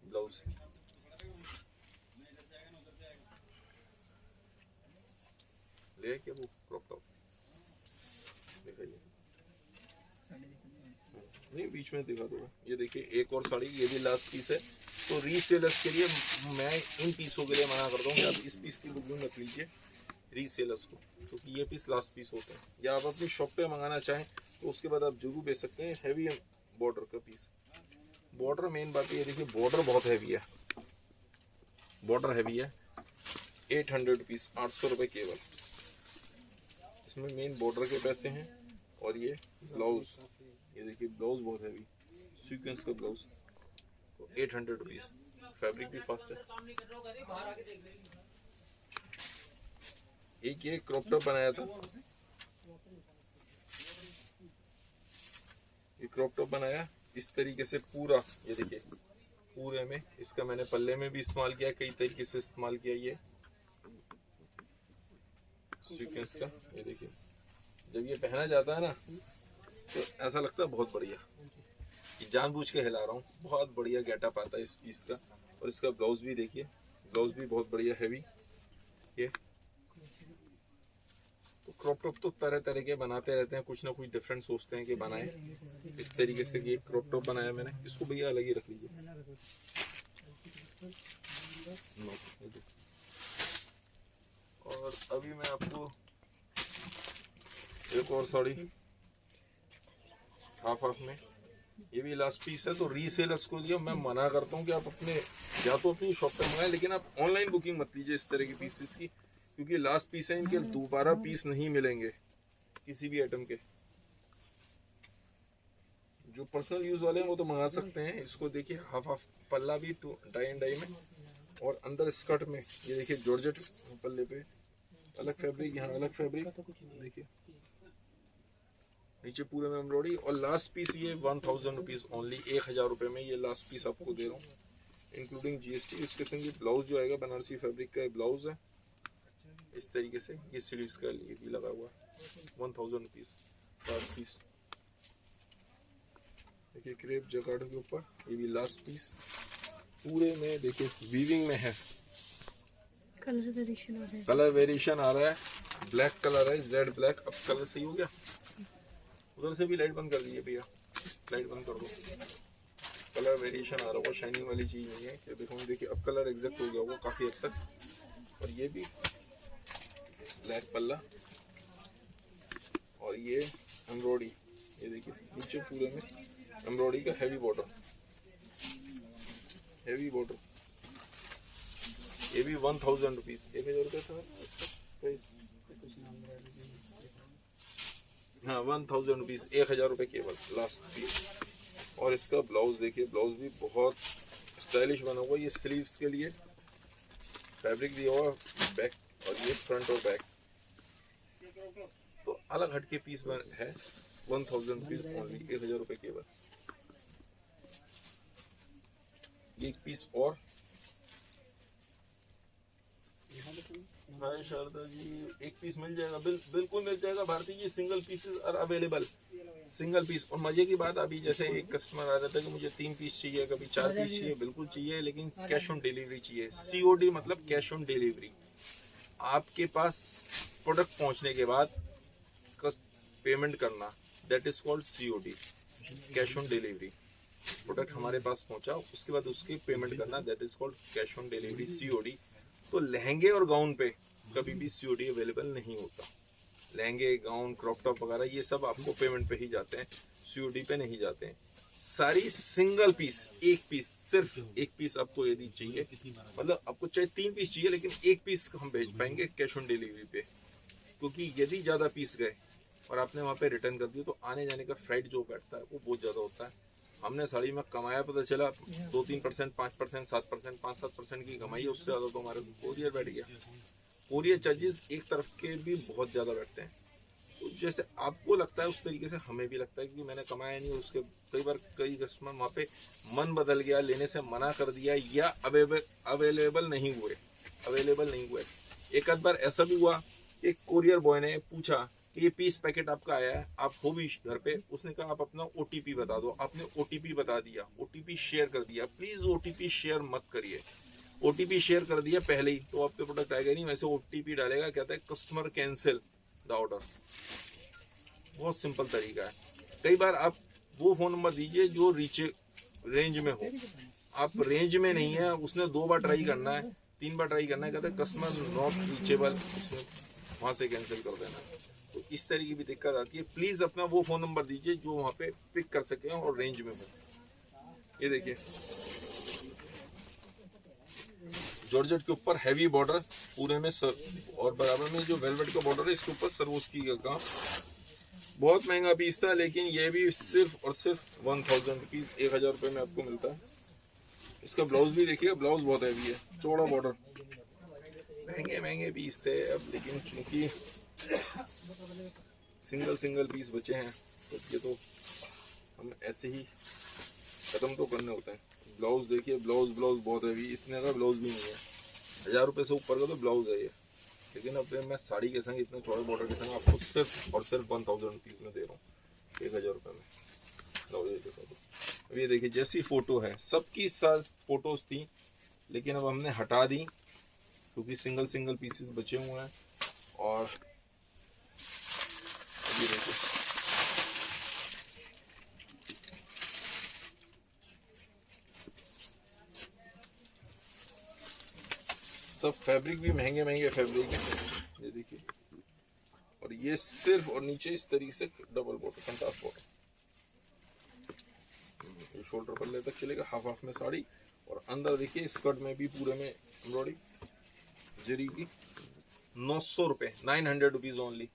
Speaker 1: ब्लाउज। ले क्या वो क्रॉप टॉप दिखाइए, नहीं बीच में दिखा दूंगा। ये देखिए एक और साड़ी, ये भी लास्ट पीस है। तो रीसेलर्स के लिए मैं इन पीसों के लिए मना करता हूँ कि आप इस पीस की बुकिंग मत लीजिए रीसेलर्स को, क्योंकि ये पीस लास्ट पीस होते हैं। या आप अपनी शॉप पे मंगाना चाहें तो उसके बाद आप जरूर बेच सकते हैं। हैवी बॉर्डर का पीस, बॉर्डर मेन बात ये देखिए, बॉर्डर बहुत हैवी है, बॉर्डर हैवी है। 800 रुपीज, 800 रुपये केवल। इसमें मेन बॉर्डर के पैसे हैं। और ये ब्लाउज, ये देखिए ब्लाउज बहुत हैवी, सीक्वेंस का ब्लाउज, तो 800 रुपीज। फैब्रिक भी फास्ट है। एक ये क्रॉप टॉप बनाया था, ये क्रॉप टॉप बनाया इस तरीके से पूरा। ये देखिए पूरे में, इसका मैंने पल्ले में भी इस्तेमाल किया, कई तरीके से इस्तेमाल किया। ये सीक्वेंस का, ये देखिए जब ये पहना जाता है ना तो ऐसा लगता है बहुत बढ़िया, ये जानबूझ के हिला रहा हूँ। बहुत बढ़िया गेटअप आता है इस पीस का। और इसका ब्लाउज भी देखिए, ब्लाउज भी बहुत बढ़िया हैवी। ये तो क्रॉप टॉप तो तरह तरह के बनाते रहते हैं, कुछ ना कुछ डिफरेंट सोचते हैं कि बनाए। इस तरीके से ये क्रॉप टॉप बनाया मैंने, इसको भैया अलग ही रख लीजिए। और अभी मैं आपको एक और साड़ी हाफ हाफ में, ये भी लास्ट पीस है। तो रीसेलर्स को लिए मैं मना करता हूँ कि आप अपने या तो अपनी शॉप पे मंगाएं, लेकिन आप ऑनलाइन बुकिंग मत लीजिए इस तरह की पीसेस की, क्योंकि लास्ट पीस है, इनके दोबारा पीस नहीं मिलेंगे किसी भी आइटम के। जो पर्सनल यूज वाले हैं वो तो मंगा सकते हैं। इसको देखिए हाफ हाफ पल्ला भी डाई एंड डाई में, और अंदर स्कर्ट में ये देखिए जॉर्जेट पल्ले पे अलग फैब्रिक, यहाँ अलग फैब्रिक देखिए, नीचे पूरे में एम्ब्रॉयडरी। और लास्ट पीस ये 1000 रुपीज ओनली, 1000 रुपये में ये लास्ट पीस आपको दे रहा हूँ, इंक्लूडिंग जीएसटी। इसके संग ये ब्लाउज जो आएगा बनारसी फैब्रिक का ब्लाउज है इस तरीके से। ये स्लीव्स का लिए भी लगा हुआ है, 1000 रुपीज लास्ट पीस। देखिए क्रेप जकार्ड के ऊपर, ये भी लास्ट पीस पूरे में। देखिए वीविंग में है,
Speaker 3: कलर वेरिएशन आ रहा है,
Speaker 1: कलर वेरिएशन आ रहा है। ब्लैक कलर है, जेड ब्लैक। अब कलर सही हो गया, उधर से भी लाइट बंद कर दीजिए भैया, लाइट बंद कर दो। कलर वेरिएशन आ रहा होगा, शाइनिंग वाली चीज नहीं है कि देखो। देखिए अब कलर एग्जैक्ट हो गया होगा काफी हद तक। और ये भी ब्लैक पल्ला, और ये एम्ब्रॉयडरी, ये देखिए नीचे पूरे में एम्ब्रॉयडरी का हैवी बॉर्डर, हैवी बॉर्डर। ये भी 1000 रुपीज, 1000 रुपये था प्राइस। हाँ 1000 रुपीज, 1000 रुपये केवल लास्ट पीस। और इसका ब्लाउज देखिए, ब्लाउज भी बहुत स्टाइलिश बना हुआ। ये स्लीव्स के लिए फैब्रिक दिया हुआ बैक, और ये फ्रंट और बैक, तो अलग हटके पीस है। 1000 रुपीज ओनली, 1000 रुपये केवल। एक पीस और, हाय शारदा जी, एक पीस मिल जाएगा, बिल्कुल मिल जाएगा Bharti ji. Single pieces are available, single piece. और मजे की बात, अभी जैसे एक कस्टमर आ रहा था कि मुझे 3 पीस चाहिए, कभी 4 पीस चाहिए, बिल्कुल चाहिए, लेकिन कैश ऑन डिलीवरी चाहिए। COD मतलब कैश ऑन डिलीवरी। आपके पास प्रोडक्ट पहुंचने के बाद पेमेंट करना, that is called COD, cash on delivery. Product हमारे पास पहुंचा, उसके बाद उसकी पेमेंट करना, that is called cash on delivery, COD. तो लहंगे और गाउन पे कभी भी सीओडी अवेलेबल नहीं होता। लहंगे, गाउन, क्रॉप टॉप वगैरह ये सब आपको पेमेंट पे ही जाते हैं, सीओडी पे नहीं जाते हैं। सारी सिंगल पीस, एक पीस, सिर्फ एक पीस आपको यदि चाहिए, मतलब आपको चाहे 3 पीस चाहिए, लेकिन एक पीस हम भेज पाएंगे कैश ऑन डिलीवरी पे। क्योंकि यदि ज्यादा पीस गए और आपने वहां पे रिटर्न कर दिया तो आने जाने का फ्राइट जो बैठता है वो बहुत ज्यादा होता है। हमने साड़ी में कमाया, पता चला 2-3%, 5%, 7%, 5-7% की कमाई है, उससे ज्यादा तो हमारे कोरियर बैठ गया। कोरियर चार्जेस एक तरफ के भी बहुत ज्यादा बैठते हैं। तो जैसे आपको लगता है उस तरीके से हमें भी लगता है कि मैंने कमाया नहीं, उसके कई बार कई कस्टमर वहाँ पे मन बदल गया, लेने से मना कर दिया, या अवेलेबल नहीं हुए। एक आध बार ऐसा भी हुआ, एक कोरियर बॉय ने पूछा कि ये पीस पैकेट आपका आया है, आप हो भी घर पे, उसने कहा आप अपना ओटीपी बता दो। आपने ओटीपी बता दिया, ओटीपी शेयर कर दिया। प्लीज ओटीपी शेयर मत करिए। ओटीपी शेयर कर दिया पहले ही तो आपके प्रोडक्ट आएगा नहीं, वैसे ओटीपी डालेगा, कहता है कस्टमर कैंसिल द ऑर्डर। बहुत सिंपल तरीका है। कई बार आप वो फोन नंबर दीजिए जो रेंज में हो। आप रेंज में नहीं है, उसने 2 बार ट्राई करना है, 3 बार ट्राई करना है, कहता है कस्टमर नॉट रीचेबल, वहां से कैंसिल कर देना। तो इस तरह की भी दिक्कत आती है। प्लीज अपना वो फोन नंबर दीजिए जो वहां पे पिक कर सके और रेंज में हो। ये देखिए जॉर्जेट के ऊपर हैवी बॉर्डर पूरे में सर, और बराबर में जो वेलवेट का बॉर्डर है इसके ऊपर सरवोस्की का काम। बहुत महंगा पीस था, लेकिन ये भी सिर्फ और सिर्फ 1000 रुपीज, 1000 रुपये में आपको मिलता है। इसका ब्लाउज भी देखिए, ब्लाउज बहुत हैवी है, चौड़ा बॉर्डर। महंगे पीस थे अब, लेकिन चूंकि सिंगल पीस बचे हैं तो ये तो हम ऐसे ही खत्म तो करने होते हैं। ब्लाउज देखिए, ब्लाउज बहुत हैवी, इतने का ब्लाउज भी नहीं है। 1000 रुपये से ऊपर का तो ब्लाउज है ये, लेकिन अब मैं साड़ी के संग इतने चौड़े बॉर्डर के संग आपको सिर्फ और सिर्फ 1000 रुपीज में दे रहा हूँ, 1000 रुपये में। अब ये देखिए जैसी फोटो है, सबकी साथ फोटोज थी, लेकिन अब हमने हटा दी क्योंकि सिंगल पीसेस बचे हुए हैं। और ये देखिए सब फैब्रिक भी महंगे फैब्रिक है, ये देखिए। और ये सिर्फ और नीचे इस तरीके से double border, contrast border, shoulder पर ले तक चलेगा, हाफ में साड़ी। और अंदर देखिए स्कर्ट में भी पूरे में एम्ब्रॉयडरी जरी की। 900 रुपये, 900 रुपीज ओनली,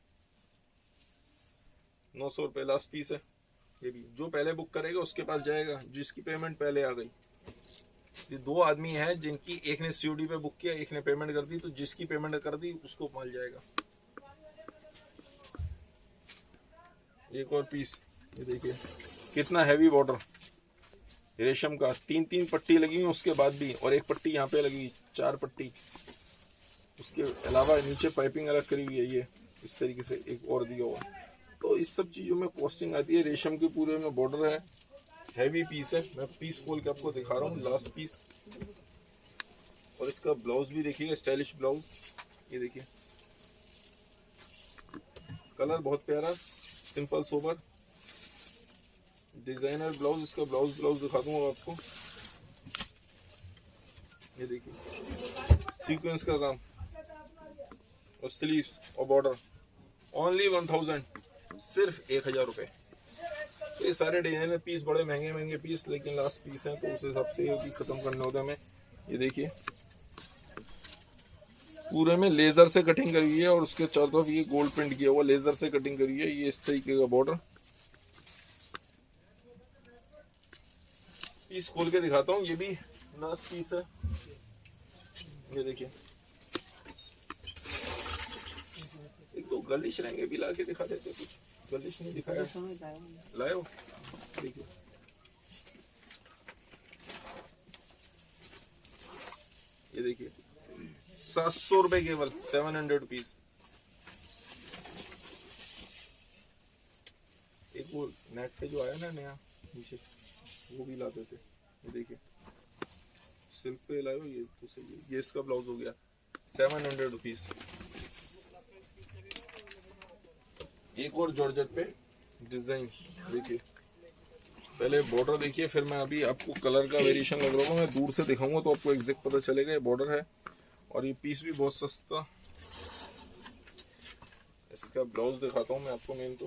Speaker 1: 900 रुपये लास्ट पीस है। ये भी जो पहले बुक करेगा उसके पास जाएगा, जिसकी पेमेंट पहले आ गई। ये 2 आदमी हैं जिनकी एक ने सीओडी पे बुक किया, एक ने पेमेंट कर दी, तो जिसकी पेमेंट कर दी उसको माल जाएगा। एक और पीस, ये देखिए कितना हैवी बॉर्डर, रेशम का, 3 पट्टी लगी हुई उसके बाद भी, और एक पट्टी यहाँ पे लगी, 4 पट्टी। उसके अलावा नीचे पाइपिंग अलग करी हुई है, ये इस तरीके से एक और दिया हुआ। तो इस सब चीजों में कॉस्टिंग आती है। रेशम के पूरे में बॉर्डर है, हैवी पीस है। मैं पीस खोल के आपको दिखा रहा हूँ, लास्ट पीस। और इसका ब्लाउज भी देखिएगा, स्टाइलिश ब्लाउज, ये देखिए कलर बहुत प्यारा, सिंपल सोबर डिजाइनर ब्लाउज। इसका ब्लाउज दिखा दूंगा आपको, ये देखिए सीक्वेंस का काम और स्लीव्स और बॉर्डर। ओनली 1000, सिर्फ 1000 रुपये। तो ये सारे डिजाइनर पीस बड़े महंगे पीस, लेकिन लास्ट पीस हैं तो उस हिसाब से ये खत्म करना होता है हमें। ये देखिए पूरे में लेजर से कटिंग करी हुई है, और उसके चारों तरफ ये गोल्ड प्रिंट किया हुआ, लेजर से कटिंग करी है। ये इस तरीके का बॉर्डर। पीस खोल के दिखाता हूँ, ये भी लास्ट पीस है, ये देखिए। एक तो गर्लिश रहेंगे भी ला के दिखा देते, कुछ गर्लिश नहीं दिखाया, लाए हो, देखिए ये देखिए 700 रुपए केवल, 700 रुपीज। एक वो नेट पे जो आया ना नया नीचे, वो भी ला देते। ये देखिए सिल्क पे लाए हो, ये तो सही है। ये इसका ब्लाउज हो गया 700 रुपीज। एक और जॉर्जेट पे डिजाइन देखिए, पहले बॉर्डर देखिए, फिर मैं अभी आपको कलर का वेरिएशन लग रहा हूँ, मैं दूर से दिखाऊंगा तो आपको एग्जैक्ट पता चलेगा। ये बॉर्डर है और ये पीस भी बहुत सस्ता। इसका ब्लाउज दिखाता हूँ मैं आपको मेन तो।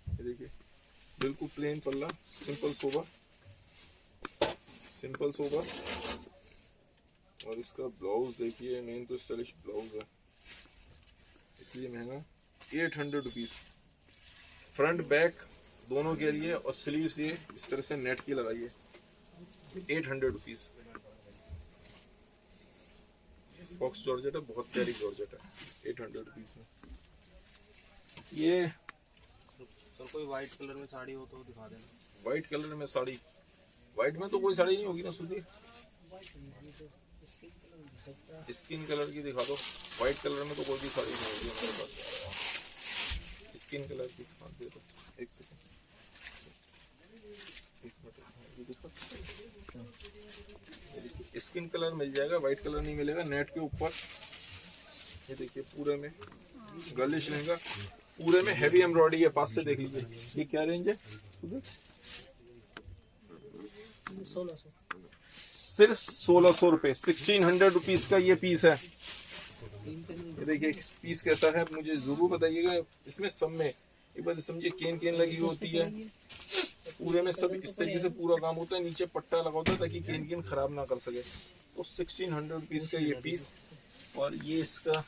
Speaker 1: ये देखिए बिल्कुल प्लेन पल्ला, सिंपल सोबर, सिंपल सोबर। और इसका ब्लाउज देखिए, मेन तो स्टाइलिश ब्लाउज है, इसलिए महंगा। 800 रुपीज फ्रंट बैक दोनों के लिए, और स्लीव्स ये इस तरह से नेट की लगाइए। 800 रुपीज। बॉक्स जॉर्जेट है, बहुत प्यारी जॉर्जेट है, 800 रुपीज में। ये
Speaker 2: सर कोई वाइट कलर में साड़ी हो तो दिखा देना।
Speaker 1: वाइट कलर में साड़ी, वाइट में तो कोई साड़ी नहीं होगी ना सुधी, स्किन कलर की दिखा दो। वाइट कलर में तो कोई भी साड़ी नहीं होगी हमारे पास। स्किन कलर की हाँ दे दो, एक सेकंड, एक मिनट, ये दिखा। स्किन कलर मिल जाएगा, वाइट कलर नहीं मिलेगा। नेट के ऊपर ये देखिए पूरे में गर्लिश लहंगा, पूरे में हैवी एम्ब्रॉयडरी है। पास से देख लीजिए। ये क्या रेंज है?
Speaker 3: 1600।
Speaker 1: सिर्फ 1600 रुपए, 1600 रुपीज का ये पीस है। ये देखिए पीस कैसा है मुझे जरूर बताइएगा। इसमें सब में एक बार समझिए केन केन लगी होती है, पूरे में सब इस तरीके से पूरा काम होता है। नीचे पट्टा लगा होता है ताकि केन केन खराब ना कर सके। तो 1600 रुपीज का ये पीस। और ये इसका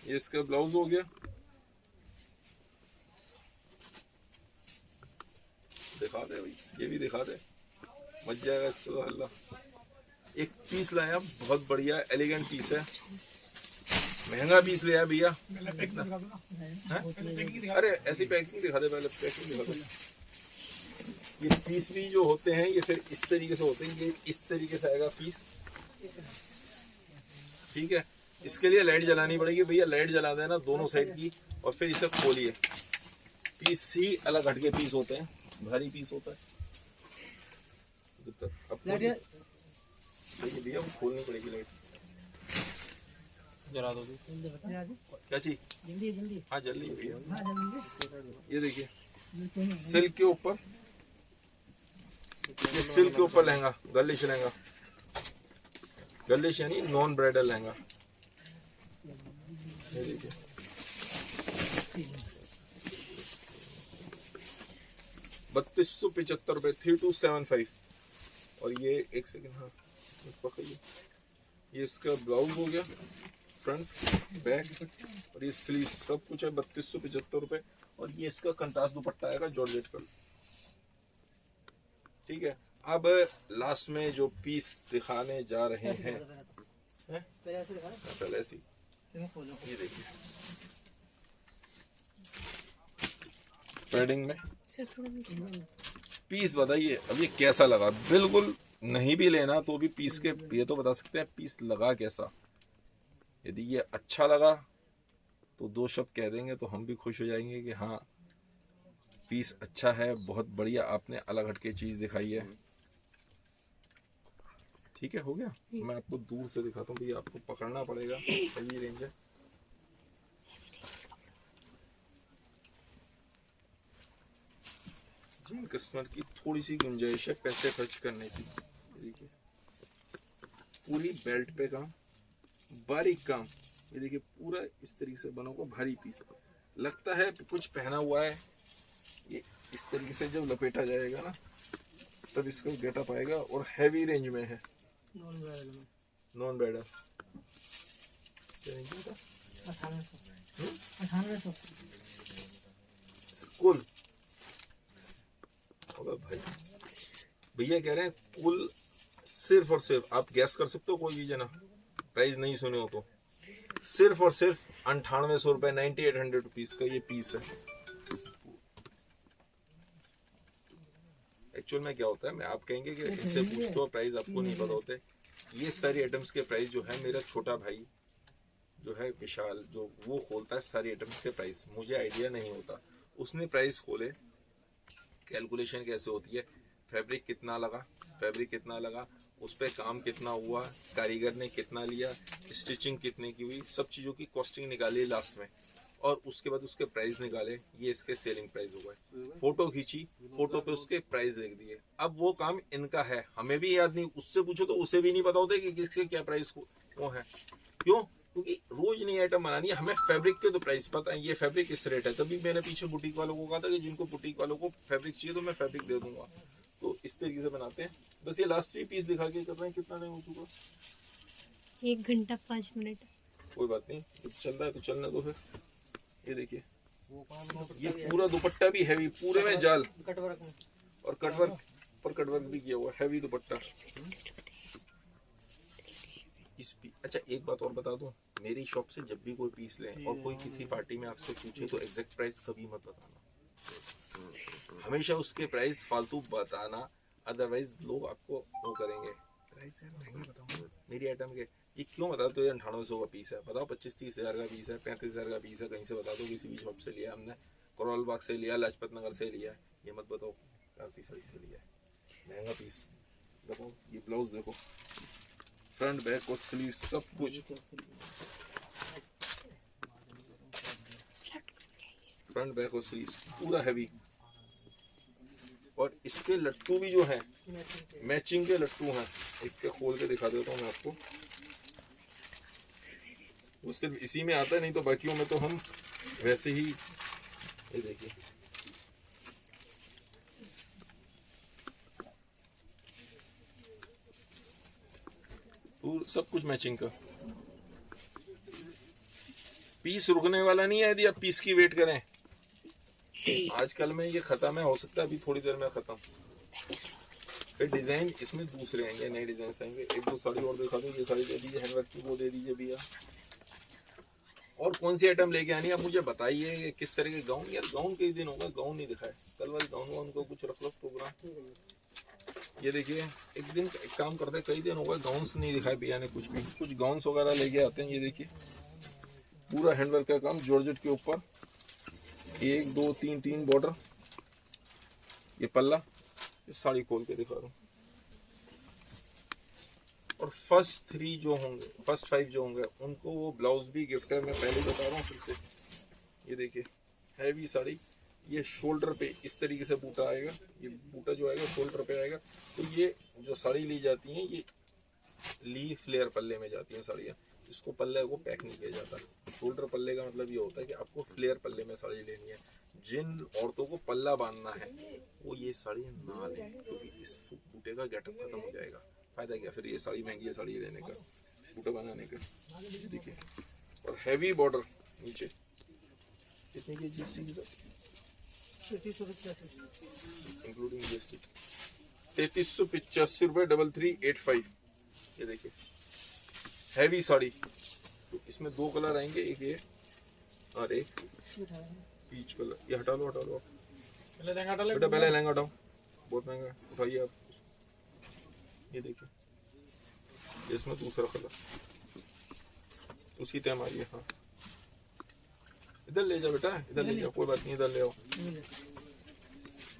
Speaker 1: ये इसका ब्लाउज हो गया। दिखा दे भाई, ये भी दिखा दे, मच जाएगा इससे तो अल्लाह। एक पीस लाया बहुत बढ़िया एलिगेंट पीस है, महंगा पीस लिया भैया। अरे ऐसी पैकिंग दिखा दे, पहले पैकिंग दिखा दे। ये पीस भी जो होते हैं ये फिर इस तरीके से होते हैं। ये इस तरीके से आएगा पीस, ठीक है। इसके लिए लाइट जलानी पड़ेगी भैया, लाइट जला देना दोनों साइड की, और फिर इसे खोलिए। पीस ही अलग हटके पीस होते हैं, भारी पीस होता है। जब तक भैया वो खोलनी पड़ेगी लाइट।
Speaker 2: जला दो।
Speaker 1: क्या चीज?
Speaker 3: जल्दी
Speaker 1: हाँ जल्दी भैया। ये देखिए सिल्क के ऊपर, ये सिल्क के ऊपर लहंगा, गर्लिश लहंगा, गर्लिश यानी नॉन ब्राइडल लहंगा। ये देखिए 3275 रुपए, 3275। और ये एक सेकंड, हाँ पकड़िए। ये इसका ब्लाउज हो गया, फ्रंट बैक, और ये स्लीव सब कुछ है 3275 रुपए। और ये इसका कंट्रास्ट दुपट्टा आएगा जॉर्जेट का, ठीक है। अब लास्ट में जो पीस दिखाने जा रहे हैं, पहले ऐसे ये देखिए पैडिंग में पीस बताइए अब ये कैसा लगा। बिल्कुल नहीं भी लेना तो भी पीस के ये तो बता सकते हैं पीस लगा कैसा। यदि ये अच्छा लगा तो दो शब्द कह देंगे तो हम भी खुश हो जाएंगे कि हाँ पीस अच्छा है, बहुत बढ़िया, आपने अलग हटके चीज दिखाई है। ठीक है, हो गया। मैं आपको दूर से दिखाता हूँ भैया, आपको पकड़ना पड़ेगा। सही रेंज है। जिन कस्टमर की थोड़ी सी गुंजाइश है पैसे खर्च करने की, देखिए पूरी बेल्ट पे काम, बारीक काम। ये देखिए पूरा इस तरीके से बना हुआ भारी पीस, लगता है कुछ पहना हुआ है। ये इस तरीके से जब लपेटा जाएगा ना तब इसका गेटअप आएगा। और हैवी रेंज में है, नॉन ब्राइडल। कुल भाई भैया कह रहे हैं कुल सिर्फ और सिर्फ, आप गैस कर सकते हो कोई भी जना, प्राइस नहीं सुने हो तो, सिर्फ और सिर्फ 9800 रुपए, 9800 रुपीज का ये पीस है। एक्चुअल में क्या होता है, मैं आप कहेंगे कि इनसे पूछते हो प्राइस आपको नहीं पता होते। ये सारी आइटम्स के प्राइस जो है, मेरा छोटा भाई जो है विशाल, जो वो खोलता है सारी आइटम्स के प्राइस, मुझे आइडिया नहीं होता। उसने प्राइस खोले, कैलकुलेशन कैसे होती है, फैब्रिक कितना लगा, उस पर काम कितना हुआ, कारीगर ने कितना लिया, स्टिचिंग कितने की हुई, सब चीज़ों की कॉस्टिंग निकाली लास्ट में। और उसके बाद उसके प्राइस निकाले, ये इसके सेलिंग प्राइस हो गए, फोटो खींची, फोटो पे उसके प्राइस लिख दिए। अब वो काम इनका है, हमें भी याद नहीं, उससे पूछो तो उसे भी नहीं पता होता कि किसके क्या प्राइस वो है। क्यों? क्योंकि रोज नई आइटम बनानी है, हमें फैब्रिक के तो प्राइस पता है, ये फैब्रिक इस रेट है। तभी मैंने पीछे बुटीक वालों को कहा था कि जिनको बुटीक वालों को फैब्रिक चाहिए तो मैं फैब्रिक दे दूंगा। तो इस तरीके से बनाते हैं। बस ये लास्ट 3 पीस दिखा के कर रहे हैं। कितना टाइम हो चुका?
Speaker 3: 1 घंटा 5 मिनट।
Speaker 1: कोई बात नहीं, तो चल रहा है तो चलने दो फिर। ये देखिए, ये पूरा दुपट्टा भी हैवी, पूरे में जाल और कटवर्क पर कटवर्क भी किया हुआ, हैवी दुपट्टा। अच्छा एक बात और बता दूं, मेरी शॉप से जब भी कोई पीस लें और कोई किसी पार्टी में आपसे पूछे तो एग्जैक्ट प्राइस कभी मत बताना, हमेशा उसके प्राइस फालतू बताना, अदरवाइज लोग आपको वो करेंगे, प्राइस है महंगे बताऊंगा मेरी आइटम के। ये क्यों बता दो? 9800 का पीस है, बताओ 25-30 हज़ार का पीस है, 35 हज़ार का पीस है, कहीं से बता दो किसी भी शॉप से लिया हमने, करोल बाग से लिया, लाजपत नगर से लिया, ये मत बताओ क्रांति साड़ी से लिया है महंगा पीस। बताओ ये ब्लाउज देखो, फ्रंट बैक और स्लीव सब कुछ, फ्रंट बैक और स्लीव पूरा हैवी। और इसके लट्टू भी जो हैं मैचिंग के लट्टू हैं, एक के खोल के दिखा देता हूँ मैं आपको। वो सिर्फ इसी में आता है, नहीं तो बाकियों में तो हम वैसे ही, ये देखिए तो सब कुछ मैचिंग का। पीस रुकने वाला नहीं है, यदि आप पीस की वेट करें। आजकल में ये खत्म है, हो सकता है अभी थोड़ी देर में खत्म। फिर डिजाइन इसमें दूसरे आएंगे, नए डिजाइन आएंगे। एक दो साड़ी और दिखा दो, ये साड़ी दे दीजिए हैंडवर्क की, वो दे दीजिए भैया। और कौन सी आइटम लेके आनी है आप मुझे बताइए, किस तरह के गाउन? यार गाउन कई दिन होगा गाउन नहीं दिखाए, कल वाली गाउन उनको कुछ रख लो प्रोग्राम। ये देखिए एक दिन एक काम करते हैं, कई दिन हो गए गाउन्स नहीं दिखाए भैया ने कुछ भी, कुछ गाउन्स वगैरह लेके आते हैं। ये देखिए पूरा हैंडवर्क का काम जॉर्जेट के ऊपर, 1 2 3 3 बॉर्डर, ये पल्ला, इस साड़ी खोल के दिखा रहा हूँ। और फर्स्ट 3 जो होंगे, फर्स्ट 5 जो होंगे उनको वो ब्लाउज भी गिफ्ट है, मैं पहले बता रहा हूँ फिर से। ये देखिए हैवी साड़ी, ये शोल्डर पे इस तरीके से बूटा आएगा, ये बूटा जो आएगा शोल्डर पे आएगा। तो ये जो साड़ी ली जाती है ये ली फ्लेयर पल्ले में जाती है साड़ियाँ, इसको पल्ले को पैक नहीं किया जाता। शोल्डर पल्ले का मतलब ये होता है कि आपको फ्लेयर पल्ले में साड़ी लेनी है। जिन औरतों को पल्ला बांधना है वो ये साड़ी ना लें, क्योंकि इस बूटे का गेटअप खत्म हो जाएगा। फायदा क्या फिर ये साड़ी महंगी है साड़ी लेने का, बूटा बनाने का। देखिए और हैवी बॉर्डर नीचे, कितने की जीएसटी की सर? इंक्लूडिंग जीएसटी 3385 रुपये 3385। ये देखिए हैवी साड़ी, तो इसमें 2 कलर आएंगे, एक ये और एक पीच कलर। ये हटा लो आप, पहले लहंगा हटाओ, बहुत महंगा है, उठाइए आप उसको। ये देखिए इसमें दूसरा कलर उसी टाइम आइए। हाँ इधर ले जाओ बेटा, इधर ले जाओ, कोई बात नहीं, इधर ले आओ।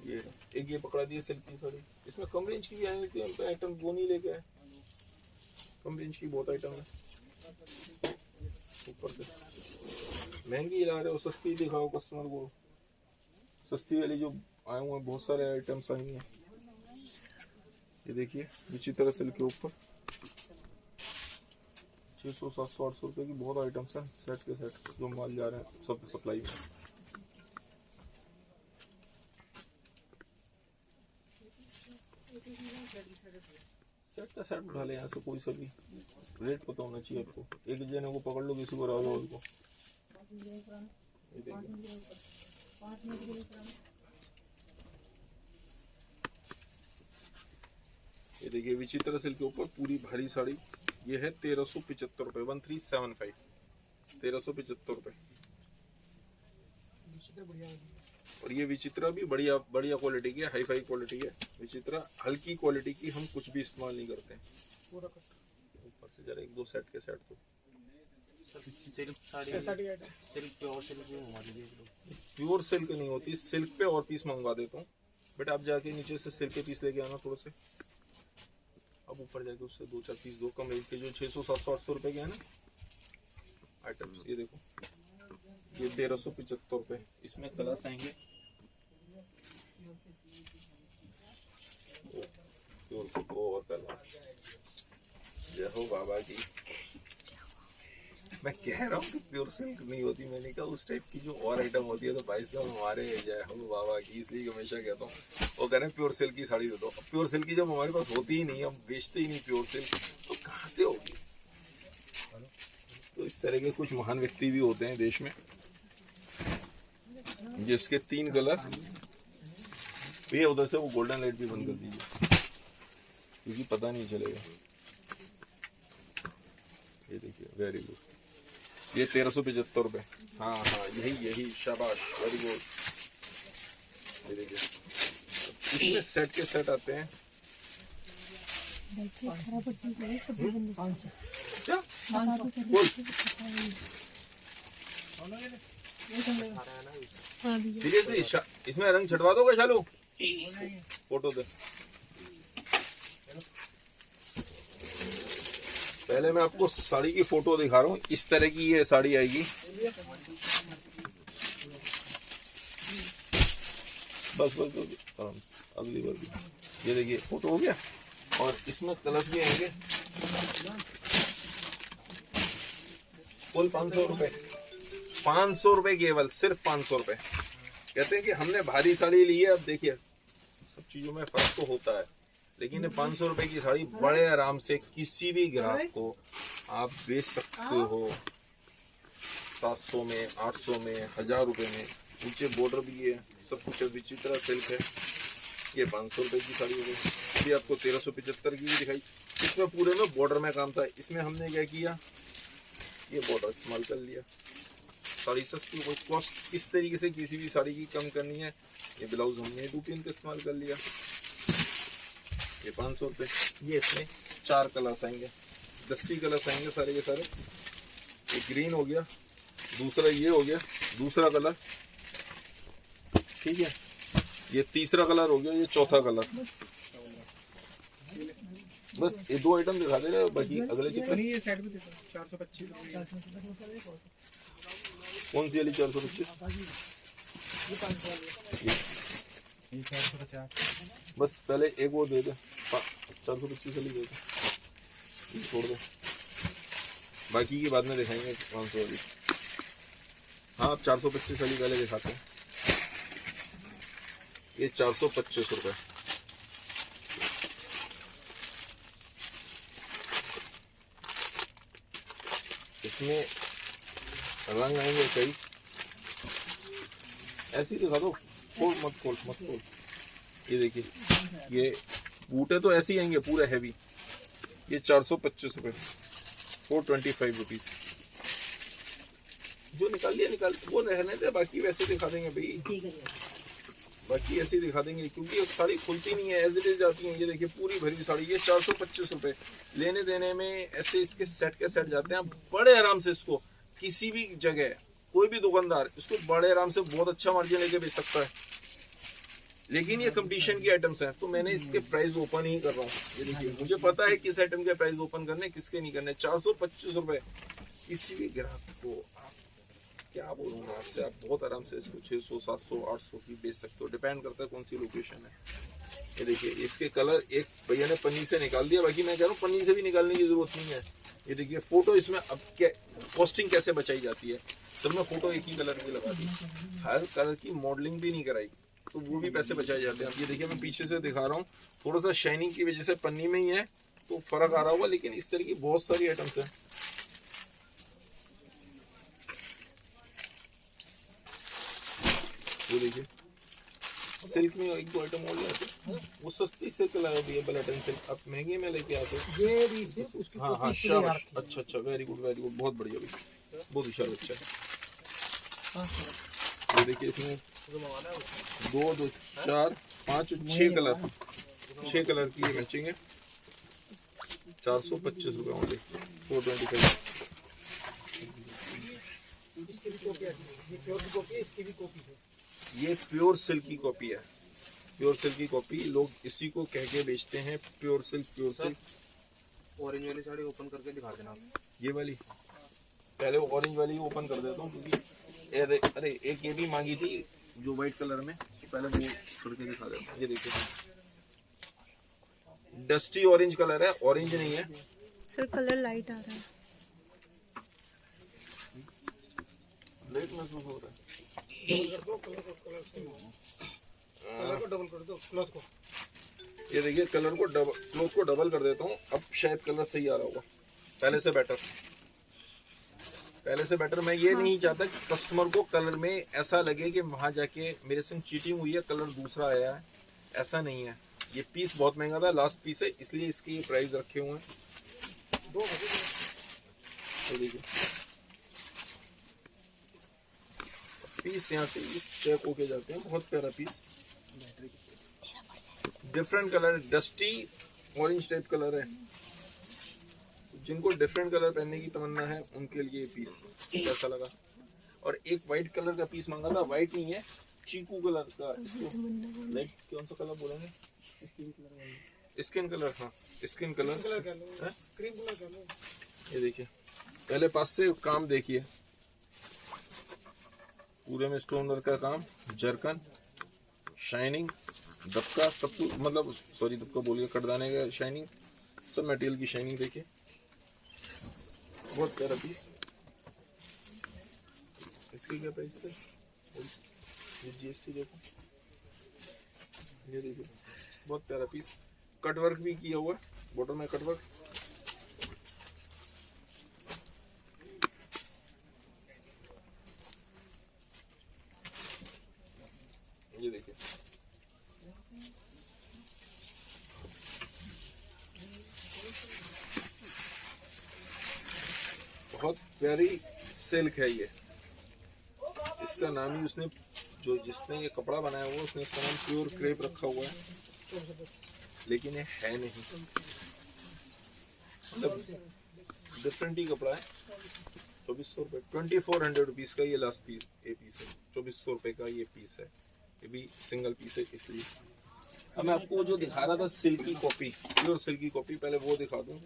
Speaker 1: ये एक ये पकड़ा दिए सिल्क की साड़ी, इसमें कम रेंज की भी आएंगे, हम तो आइटम वो नहीं लेके आए, कम रेंज की बहुत आइटम है। ऊपर से महंगी ला रहे हो, सस्ती दिखाओ कस्टमर को, सस्ती वाली जो आए हुए हैं बहुत सारे आइटम्स आई हैं। ये देखिए विचित्र सिल्क के ऊपर 600 700 800 रुपए की बहुत आइटम्स हैं, सेट के सेट जो माल जा रहे हैं सब सप्लाई में। सेट का सेट उठा ले यहाँ से, कोई सा भी रेट पता होना चाहिए आपको। एक जने को पकड़ लो, किसी को राज और को। ये देखिए विचित्र सिल्क के ऊपर पूरी भारी साड़ी, ये है 1375 रुपए, 1375, 1375 रुपए। और ये विचित्रा भी बढ़िया बढ़िया क्वालिटी की है, हाई फाई क्वालिटी है विचित्रा। हल्की क्वालिटी की हम कुछ भी इस्तेमाल नहीं करते हैं। ऊपर से जरा 1 2 सेट के सेट तो प्योर सिल्क नहीं होती, सिल्क पे और पीस मंगवा देता हूँ बेटा। आप जाके नीचे से सिल्क के पीस लेके आना थोड़े से, अब ऊपर जाके उससे 2-4 पीस दो कम रेंज के, जो 600 700 800 रुपए के हैं ना आइटम्स। ये देखो ये 1375 रुपए। इसमें कलर्स आएंगे, और कलर। जय हो बाबा की। मैं कह रहा हूँ कि प्योर सिल्क नहीं होती, मैंने कहा उस टाइप की जो और आइटम होती है तो भाई साहब हमारे जय हो बाबा की, इसलिए हमेशा कहता हूँ वो कह रहे हैं प्योर सिल्क की साड़ी दे दो। प्योर सिल्क की जब हमारे पास होती ही नहीं, हम बेचते ही नहीं प्योर सिल्क, तो कहाँ से होगी। तो इस तरह के कुछ महान व्यक्ति भी होते हैं देश में, जिसके 3 कलर। ये उधर से वो गोल्डन लाइट भी बंद कर दीजिए क्योंकि पता नहीं चलेगा। ये देखिए, वेरी गुड। ये 1375 रुपए। हाँ हाँ, यही शाबाश, वेरी गुड। ये देखिए, इसमें सेट के सेट आते हैं। क्या बोल? सीरियसली इसमें रंग छटवा दोगे शालू? फोटो दे। पहले मैं आपको साड़ी की फोटो दिखा रहा हूँ। इस तरह की ये साड़ी आएगी। बस अगली बार भी। ये देखिए फोटो हो गया, और इसमें कलर्स भी आएंगे। कुल 500 रुपए। 500 रुपए केवल, सिर्फ 500 रुपए। कहते हैं कि हमने भारी साड़ी ली है। अब देखिए सब चीजों में फर्क तो होता है, लेकिन 500 रुपए की साड़ी बड़े आराम से किसी भी ग्राहक को आप बेच सकते हो। 700 में, 800 में, 1000 रुपए में। नीचे बॉर्डर भी है, सब कुछ विचित्र सिल्क है। ये 500 रुपए की साड़ी हो गई। अभी आपको 1375 की भी दिखाई। इसमें पूरे में बॉर्डर में काम था। इसमें हमने क्या किया, ये बॉर्डर इस्तेमाल कर लिया। साड़ी सस्ती हो, कॉस्ट इस तरीके से किसी भी साड़ी की कम करनी है। ये ब्लाउज हमने 2 पिन का इस्तेमाल कर लिया। ये 500 रुपए। ये इसमें 4 कलर्स आएंगे, डस्टी कलर्स आएंगे सारे के सारे। ये ग्रीन हो गया, दूसरा ये हो गया, दूसरा कलर, ठीक है। ये तीसरा कलर हो गया, ये चौथा कलर। बस ये 2 आइटम दिखा दे रहे, बाकी अगले चित्र।
Speaker 2: ये सेट भी देखो 425।
Speaker 1: कौन सी वाली 425?
Speaker 2: ये 450।
Speaker 1: बस पहले एक वो दे दे, 425 वाली दे दे, छोड़ दो, बाकी की बाद में दिखाएंगे 500 वाली। हाँ, आप 425 वाली पहले दिखाते हैं। ये 425 रुपए। इसमें रंग आएंगे कई। ऐसे ही दिखा दो, खोल मत खोल मत खोल। ये देखिए, ये बूटे तो ऐसे ही आएंगे पूरे हैवी। ये 425 रुपए, 425 रुपीज। जो निकाल लिया निकाल, वो रहने दे, बाकी वैसे दिखा देंगे भाई। बाकी ऐसे ही दिखा देंगे क्योंकि ये साड़ी खुलती नहीं है, एज इट इज जाती है। ये देखिए पूरी भरी साड़ी, ये 425 रुपए। लेने देने में ऐसे इसके सेट के सेट जाते हैं बड़े आराम से। इसको किसी भी जगह कोई भी दुकानदार इसको बड़े आराम से बहुत अच्छा मार्जिन लेके बेच सकता है। लेकिन ये कंपटीशन की आइटम्स हैं, तो मैंने इसके प्राइस ओपन ही कर रहा हूँ। ये देखिए, मुझे पता है किस आइटम के प्राइस ओपन करने, किसके नहीं करने। 425 रुपए। किसी भी ग्राहक को आप क्या बोलूँगा आपसे, आप बहुत आराम से इसको 600, 700, 800 की बेच सकते हो। डिपेंड करता है कौन सी लोकेशन है। ये देखिए, इसके कलर एक भैया ने पन्नी से निकाल दिया, बाकी मैं कह रहा हूँ पन्नी से भी निकालने की जरूरत नहीं है। ये देखिए फोटो इसमें, अब क्या कॉस्टिंग कैसे बचाई जाती है, सब में फोटो एक ही कलर की लगा दी, हर कलर की मॉडलिंग भी नहीं कराई, तो वो भी पैसे बचाए जाते हैं। अब ये देखिए, मैं पीछे से दिखा रहा हूँ, थोड़ा सा शाइनिंग की वजह से पन्नी में ही है तो फर्क आ रहा होगा, लेकिन इस तरह की बहुत सारी आइटम्स है। वो देखिए, सिल्क में 1-2 आइटम और लेते, वो सस्ती सिल्क लगा दी है, बलेटन सिल्क। आप महंगे में लेके आते हो।
Speaker 2: ये भी सिर्फ उसकी
Speaker 1: हाँ हाँ, शाबाश, अच्छा अच्छा, वेरी गुड वेरी गुड, बहुत बढ़िया भाई, बहुत होशियार बच्चा है। ये देखिए, इसमें 2, 2, 4, 5, 6 कलर, 6 कलर की ये मैचिंग है। 425 रुपए ओनली, 425।
Speaker 2: इसकी भी कॉपी है, ये प्योर की कॉपी है, इसकी भी कॉपी है।
Speaker 1: ये प्योर सिल्क की कॉपी है, प्योर सिल्क की कॉपी। लोग इसी को कह के बेचते हैं, pure silk pure silk.
Speaker 2: Orange वाली साड़ी ओपन करके दिखा देना आप।
Speaker 1: ये वाली पहले ऑरेंज वाली ओपन कर देता हूँ, क्योंकि अरे अरे एक ये भी मांगी थी जो व्हाइट कलर में, पहले वो करके दिखा देता हूँ। ये देखिए डस्टी ऑरेंज कलर है, ऑरेंज नहीं है।
Speaker 3: सर कलर लाइट आ रहा है।
Speaker 1: लेट महसूस हो रहा है।
Speaker 2: कलर को डबल कर दो क्लॉथ को।
Speaker 1: ये देखिए कलर को डबल, क्लॉथ को डबल कर देता हूँ, अब शायद कलर सही आ रहा होगा, पहले से बेटर। पहले से बेटर। मैं ये नहीं चाहता कि कस्टमर को कलर में ऐसा लगे कि वहां जाके मेरे संग चीटिंग हुई है, कलर दूसरा आया है। ऐसा नहीं है। ये पीस बहुत महंगा था, लास्ट पीस है, इसलिए इसकी ये प्राइस रखे हुए हैं। तो देखिए पीस यहाँ से चेक होके जाते हैं, बहुत प्यारा piece, different colour, dusty orange type colour है। जिनको डिफरेंट कलर पहनने की तमन्ना है उनके लिए पीस कैसा लगा। और एक वाइट कलर का पीस मांगा था, वाइट नहीं है, चीकू कलर का, लाइट कौन सा कलर बोलेंगे, स्किन कलर। हाँ स्किन कलर,
Speaker 2: क्रीम कलर।
Speaker 1: ये देखिए पहले पास से काम देखिए, पूरे में स्टोन वर्क का काम, जरकन, शाइनिंग, दबका, सब कुछ, मतलब सॉरी दबका बोलिए, कटदाने का शाइनिंग, सब मटेरियल की शाइनिंग देखिए, बहुत प्यारा पीस। इसकी क्या प्राइस था? ये जीएसटी देखो, ये देखिए बहुत प्यारा पीस, कट वर्क भी किया हुआ है, बॉटम में कट वर्क। ये देखिए बहुत प्यारी सिल्क है ये। इसका नाम ही उसने, जो जिसने ये कपड़ा बनाया हुआ उसने इसका नाम प्योर क्रेप रखा हुआ है, लेकिन ये है नहीं, मतलब डिफरेंट ही कपड़ा है। 2400 रुपये, 2400 रुपीज का ये लास्ट पीस, ये पीस है 2400 रुपये का ये पीस है, ये भी सिंगल पीस है इसलिए। अब मैं आपको जो दिखा रहा था silky copy, pure silky copy, पहले वो दिखा दूं।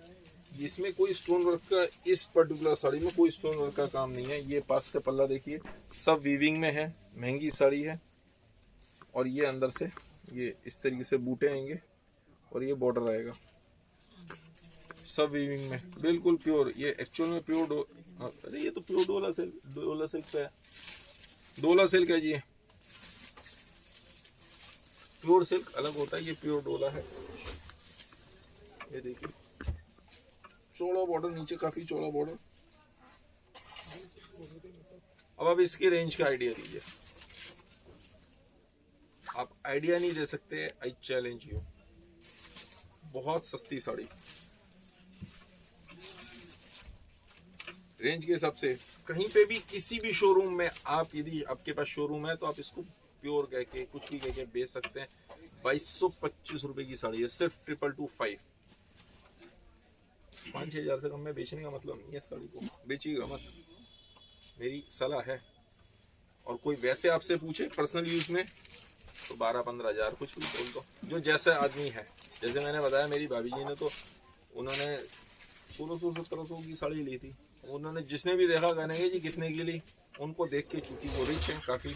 Speaker 1: इसमें कोई स्टोन वर्क का, इस पर्टिकुलर साड़ी में कोई स्टोन वर्क का काम नहीं है। ये पास से पल्ला देखिए, सब वीविंग में है, महंगी साड़ी है। और ये अंदर से ये इस तरीके से बूटे आएंगे और ये बॉर्डर आएगा, सब वीविंग में, बिल्कुल प्योर। ये एक्चुअल में प्योर अरे ये तो प्योर डोला सिल्क, डोला सिल्क पे है, डोला सिल्क है जी। प्योर सिल्क अलग होता है, ये प्योर डोला है। ये देखिए चौड़ा बॉर्डर, नीचे काफी चौड़ा बॉर्डर। अब आप इसकी रेंज का आइडिया दीजिए। आप आइडिया नहीं दे सकते, आई चैलेंज यू। बहुत सस्ती साड़ी, रेंज के हिसाब से। कहीं पे भी किसी भी शोरूम में आप, यदि आपके पास शोरूम है तो आप इसको प्योर कह के, कुछ भी कह के बेच सकते हैं। 2225 रुपए की साड़ी है, सिर्फ 2225। 5-6 हजार से कम में बेचने का मतलब नहीं है, साड़ी को बेचिएगा मत, मेरी सलाह है। और कोई वैसे आपसे पूछे पर्सनल यूज में तो 12-15 हजार कुछ भी बोल दो, जो जैसा आदमी है। जैसे मैंने बताया, मेरी भाभी जी ने तो, उन्होंने 1600-1700 की साड़ी ली थी। उन्होंने जिसने भी देखा कहने जी कितने की ली, उनको देख के, चूंकि वो रिच है काफी,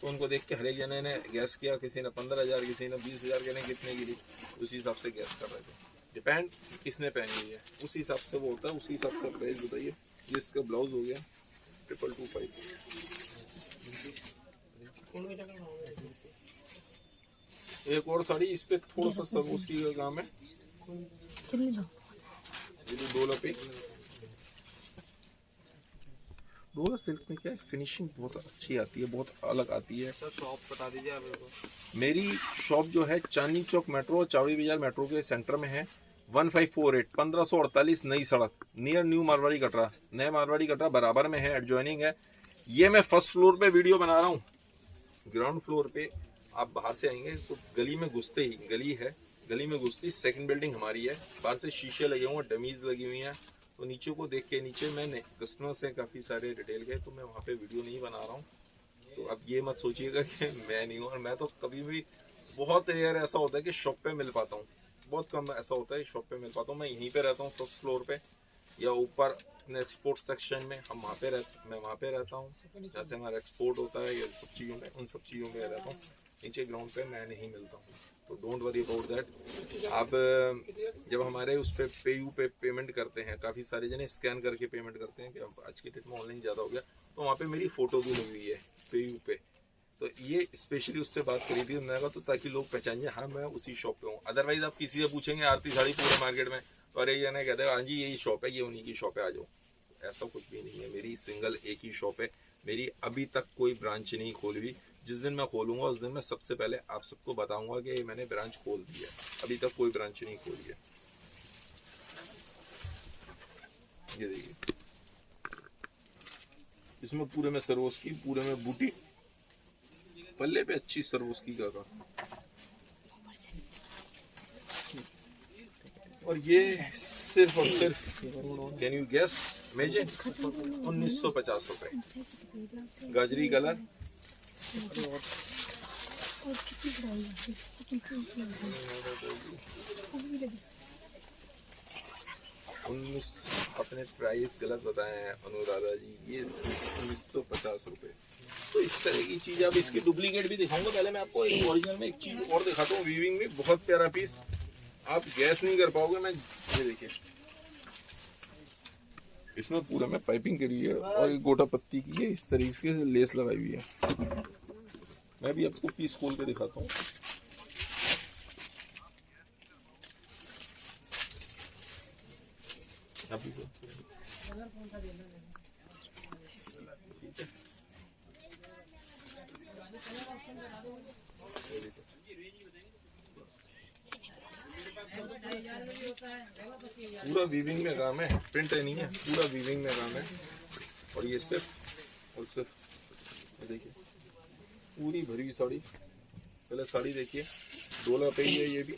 Speaker 1: तो उनको देख के हर एक जने ने गैस किया, किसी ने 15,000, किसी ने 20,000, कहने कितने की ली, उसी हिसाब से गैस कर रहे थे। डिपेंड किसने पहनी हुई है, उसी हिसाब से वो होता है, उसी हिसाब से प्राइस बताइए। जिसका ब्लाउज हो गया 2225। एक और साड़ी, इस पे थोड़ा सा सब उसकी का काम है, डोला पे। डोला सिल्क में क्या है, फिनिशिंग बहुत अच्छी आती है, बहुत अलग आती है।
Speaker 2: सर शॉप बता दीजिए आप मेरे को।
Speaker 1: मेरी शॉप जो है चांदनी चौक मेट्रो, चावड़ी बाजार मेट्रो के सेंटर में है। 1548 1548 नई सड़क, नियर न्यू मारवाड़ी कटरा, नए मारवाड़ी कटरा बराबर में है, एडजॉइनिंग है। ये मैं फर्स्ट फ्लोर पे वीडियो बना रहा हूँ। ग्राउंड फ्लोर पे आप बाहर से आएंगे तो गली में घुसते ही, गली है, गली में घुसती सेकंड बिल्डिंग हमारी है। बाहर से शीशे लगे हुए हैं, डमीज लगी हुई हैं। तो नीचे को देख के, नीचे मैंने कस्टमर से काफ़ी सारे डिटेल गए, तो मैं वहाँ पे वीडियो नहीं बना रहा हूँ। तो अब ये मत सोचिएगा कि मैं नहीं हूँ। और मैं तो कभी भी, बहुत रेयर ऐसा होता है कि शॉप पे मिल पाता हूँ, बहुत कम ऐसा होता है शॉप पे मिल पाता हूँ। मैं यहीं पे रहता हूँ फर्स्ट फ्लोर पे, या ऊपर अपने एक्सपोर्ट सेक्शन में, मैं वहाँ पे रहता हूँ जहाँ से हमारा एक्सपोर्ट होता है, ये सब चीज़ों में, उन सब चीज़ों में रहता हूँ। नीचे ग्राउंड पे मैं नहीं मिलता हूँ, तो डोंट वरी अबाउट दैट। आप जब हमारे उस पे पेयू पे पेमेंट करते हैं, काफ़ी सारे जने स्कैन करके पेमेंट करते हैं कि अब आज की डेट में ऑनलाइन ज़्यादा हो गया, तो वहाँ पे मेरी फ़ोटो भी लगी हुई है पेयू पे। तो ये स्पेशली उससे बात करी थी मैंने कहा, तो ताकि लोग पहचान जाए हाँ मैं उसी शॉप पे हूँ। अदरवाइज आप किसी से पूछेंगे आरती साड़ी पूरे मार्केट में, तो अरे ये नहीं कहते हाँ जी यही शॉप है, ये उन्हीं की शॉप है, आ जाओ। ऐसा कुछ भी नहीं है, मेरी सिंगल एक ही शॉप है। मेरी अभी तक कोई ब्रांच नहीं खोली हुई। जिस दिन मैं खोलूंगा उस दिन मैं सबसे पहले आप सबको बताऊंगा कि मैंने ब्रांच खोल दी है। अभी तक कोई ब्रांच नहीं खोली है। ये देखिए, इसमें पूरे में सरोस्की, पूरे में बूटी, पल्ले पे अच्छी सरोस्की का काम। और ये सिर्फ और सिर्फ, कैन यू गेस, इमेजिन, 1950 रुपए, गाजरी कलर। अपने प्राइस गलत बताए हैं अनुराधा जी, ये 1950 रुपए। तो इस तरह की चीज, अब इसकी डुप्लीकेट भी दिखाऊंगा। पहले मैं आपको एक ओरिजिनल में एक चीज और दिखाता हूँ, वीविंग में बहुत प्यारा पीस, आप गैस नहीं कर पाओगे। मैं ये देखिए, इसमें पूरा में पाइपिंग करी है और एक गोटा पत्ती की है, इस तरीके से लेस लगाई हुई है। मैं भी आपको पीस खोल के दिखाता हूँ। पूरा वीविंग में काम है, प्रिंट नहीं है, पूरा वीविंग में काम है। और ये सिर्फ और सिर्फ देखिए, पूरी भरी हुई साड़ी। पहले साड़ी देखिए, डोला पे ही है ये भी।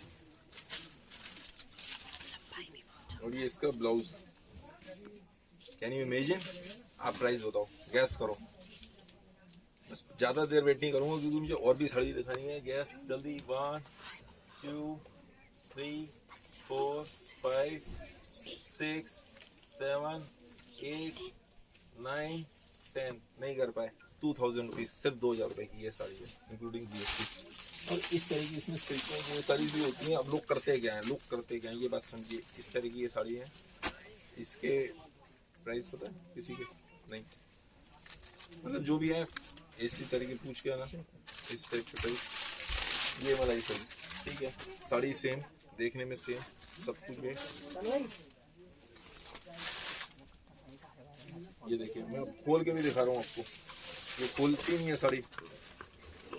Speaker 1: और ये इसका ब्लाउज, कैन यू इमेजिन। आप प्राइस बताओ, गैस करो। बस ज्यादा देर वेट नहीं करूंगा क्योंकि मुझे और भी साड़ी दिखानी है। गैस जल्दी, 1 2 3 4 5 6 7 8 9 10। नहीं कर पाए। 2000 रुपीज, सिर्फ 2000 रुपए की ये साड़ी है, इंक्लूडिंग जीएसटी। और इस तरह की इसमें सिल्कों की साड़ी भी होती है। अब लोग करते क्या है, ये बात समझिए। इस तरह की ये साड़ी है, इसके प्राइस पता है किसी के? नहीं, मतलब जो भी है इसी तरीके पूछ के आना, इस टाइप की साड़ी, ये वाला ही साड़ी, ठीक है। साड़ी सेम, देखने में सेम, सब कुछ है। ये देखिए, मैं खोल के भी दिखा रहा हूँ आपको, ये खोलती नहीं है साड़ी।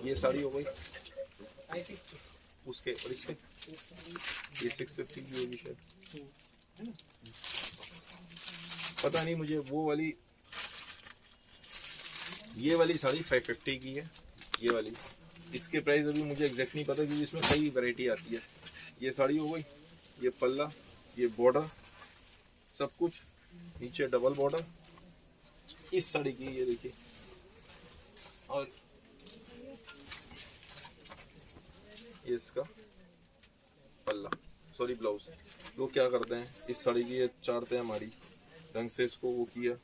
Speaker 1: ये साड़ी हो गई उसके, और इसके ये 650 की होगी शायद, पता नहीं मुझे। वो वाली, ये वाली साड़ी 550 की है, ये वाली। इसके प्राइस अभी मुझे एग्जैक्ट नहीं पता क्योंकि इसमें कई वैरायटी आती है। ये साड़ी हो गई, ये पल्ला, ये बॉर्डर, सब कुछ नीचे डबल बॉर्डर इस साड़ी की, ये देखिए। और ये इसका पल्ला, सॉरी ब्लाउज। लोग क्या करते हैं, इस साड़ी की ये 4 तय हमारी ढंग से इसको वो किया।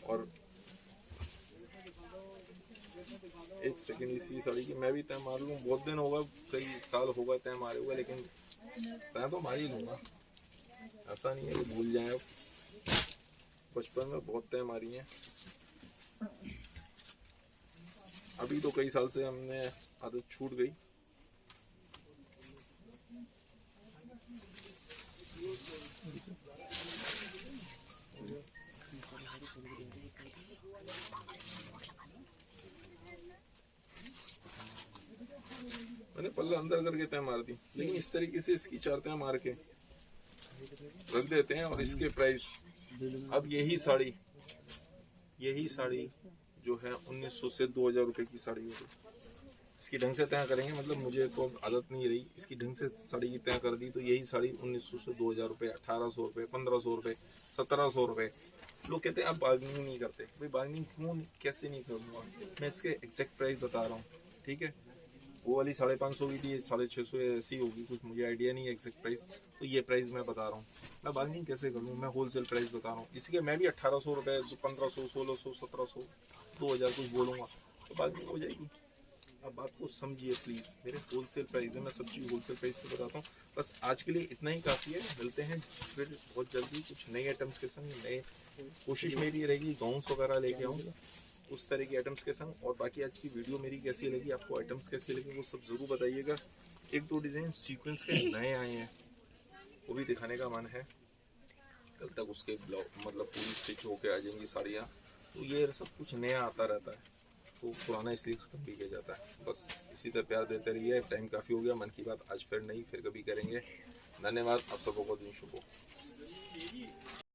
Speaker 1: और एक सेकंड, इसी साड़ी की मैं भी तय मार लूँ। बहुत दिन होगा, कई साल होगा तय मारे हुए, लेकिन तय तो मार ही लूँगा। ऐसा नहीं है कि भूल जाए। अब बचपन में बहुत तय मारी हैं, अभी तो कई साल से हमने आदत छूट गई। मैंने पल्ला अंदर करके तय मार दी, लेकिन इस तरीके से इसकी 4 तय मार के रख देते हैं। और इसके प्राइस, अब यही साड़ी जो है 1900 से 2000 रुपए की साड़ी होगी। इसकी ढंग से तय करेंगे, मतलब मुझे तो आदत नहीं रही, इसकी ढंग से साड़ी की तय कर दी तो यही साड़ी 1900 से 2000 रुपए, 1800 रुपए, 1500 रुपए, 1700 रुपए। लोग कहते हैं आप बार्गेनिंग नहीं करते। भाई बार्गेनिंग क्यों, कैसे नहीं करूँगा मैं? इसके एग्जैक्ट प्राइस बता रहा हूँ, ठीक है। वो वाली 550 की थी, 650 ऐसी होगी कुछ, मुझे आइडिया नहीं है एग्जैक्ट प्राइस। तो ये प्राइस मैं बता रहा हूँ, मैं बार्गेनिंग कैसे करूँ, मैं होलसेल प्राइस बता रहा हूँ। इसके मैं भी 1800 रुपये, 1500, 1600, 1700, 2000 कुछ बोलूँगा तो बार्गेनिंग हो जाएगी। अब बात को समझिए प्लीज़, मेरे होलसेल प्राइस है, मैं सब चीज़ होलसेल प्राइस पे बताता हूँ। बस आज के लिए इतना ही काफ़ी है, मिलते हैं फिर बहुत जल्दी कुछ नए आइटम्स के संग। नए कोशिश मेरी रहेगी गाउन्स वगैरह लेके आऊँ उस तरह के आइटम्स के संग। और बाकी आज की वीडियो मेरी कैसी लगी, आपको आइटम्स कैसे लगे, वो सब ज़रूर बताइएगा। एक दो डिज़ाइन सीक्वेंस के नए आए हैं, वो भी दिखाने का मन है। कल तक उसके ब्लॉग मतलब पूरी स्टिच होके आ जाएंगी साड़ियाँ। तो ये सब कुछ नया आता रहता है, तो पुराना इसलिए ख़त्म भी किया जाता है। बस इसी तरह प्यार देते रहिए। टाइम काफ़ी हो गया, मन की बात आज फिर नहीं, फिर कभी करेंगे। धन्यवाद, आप सबको दिन शुभ हो।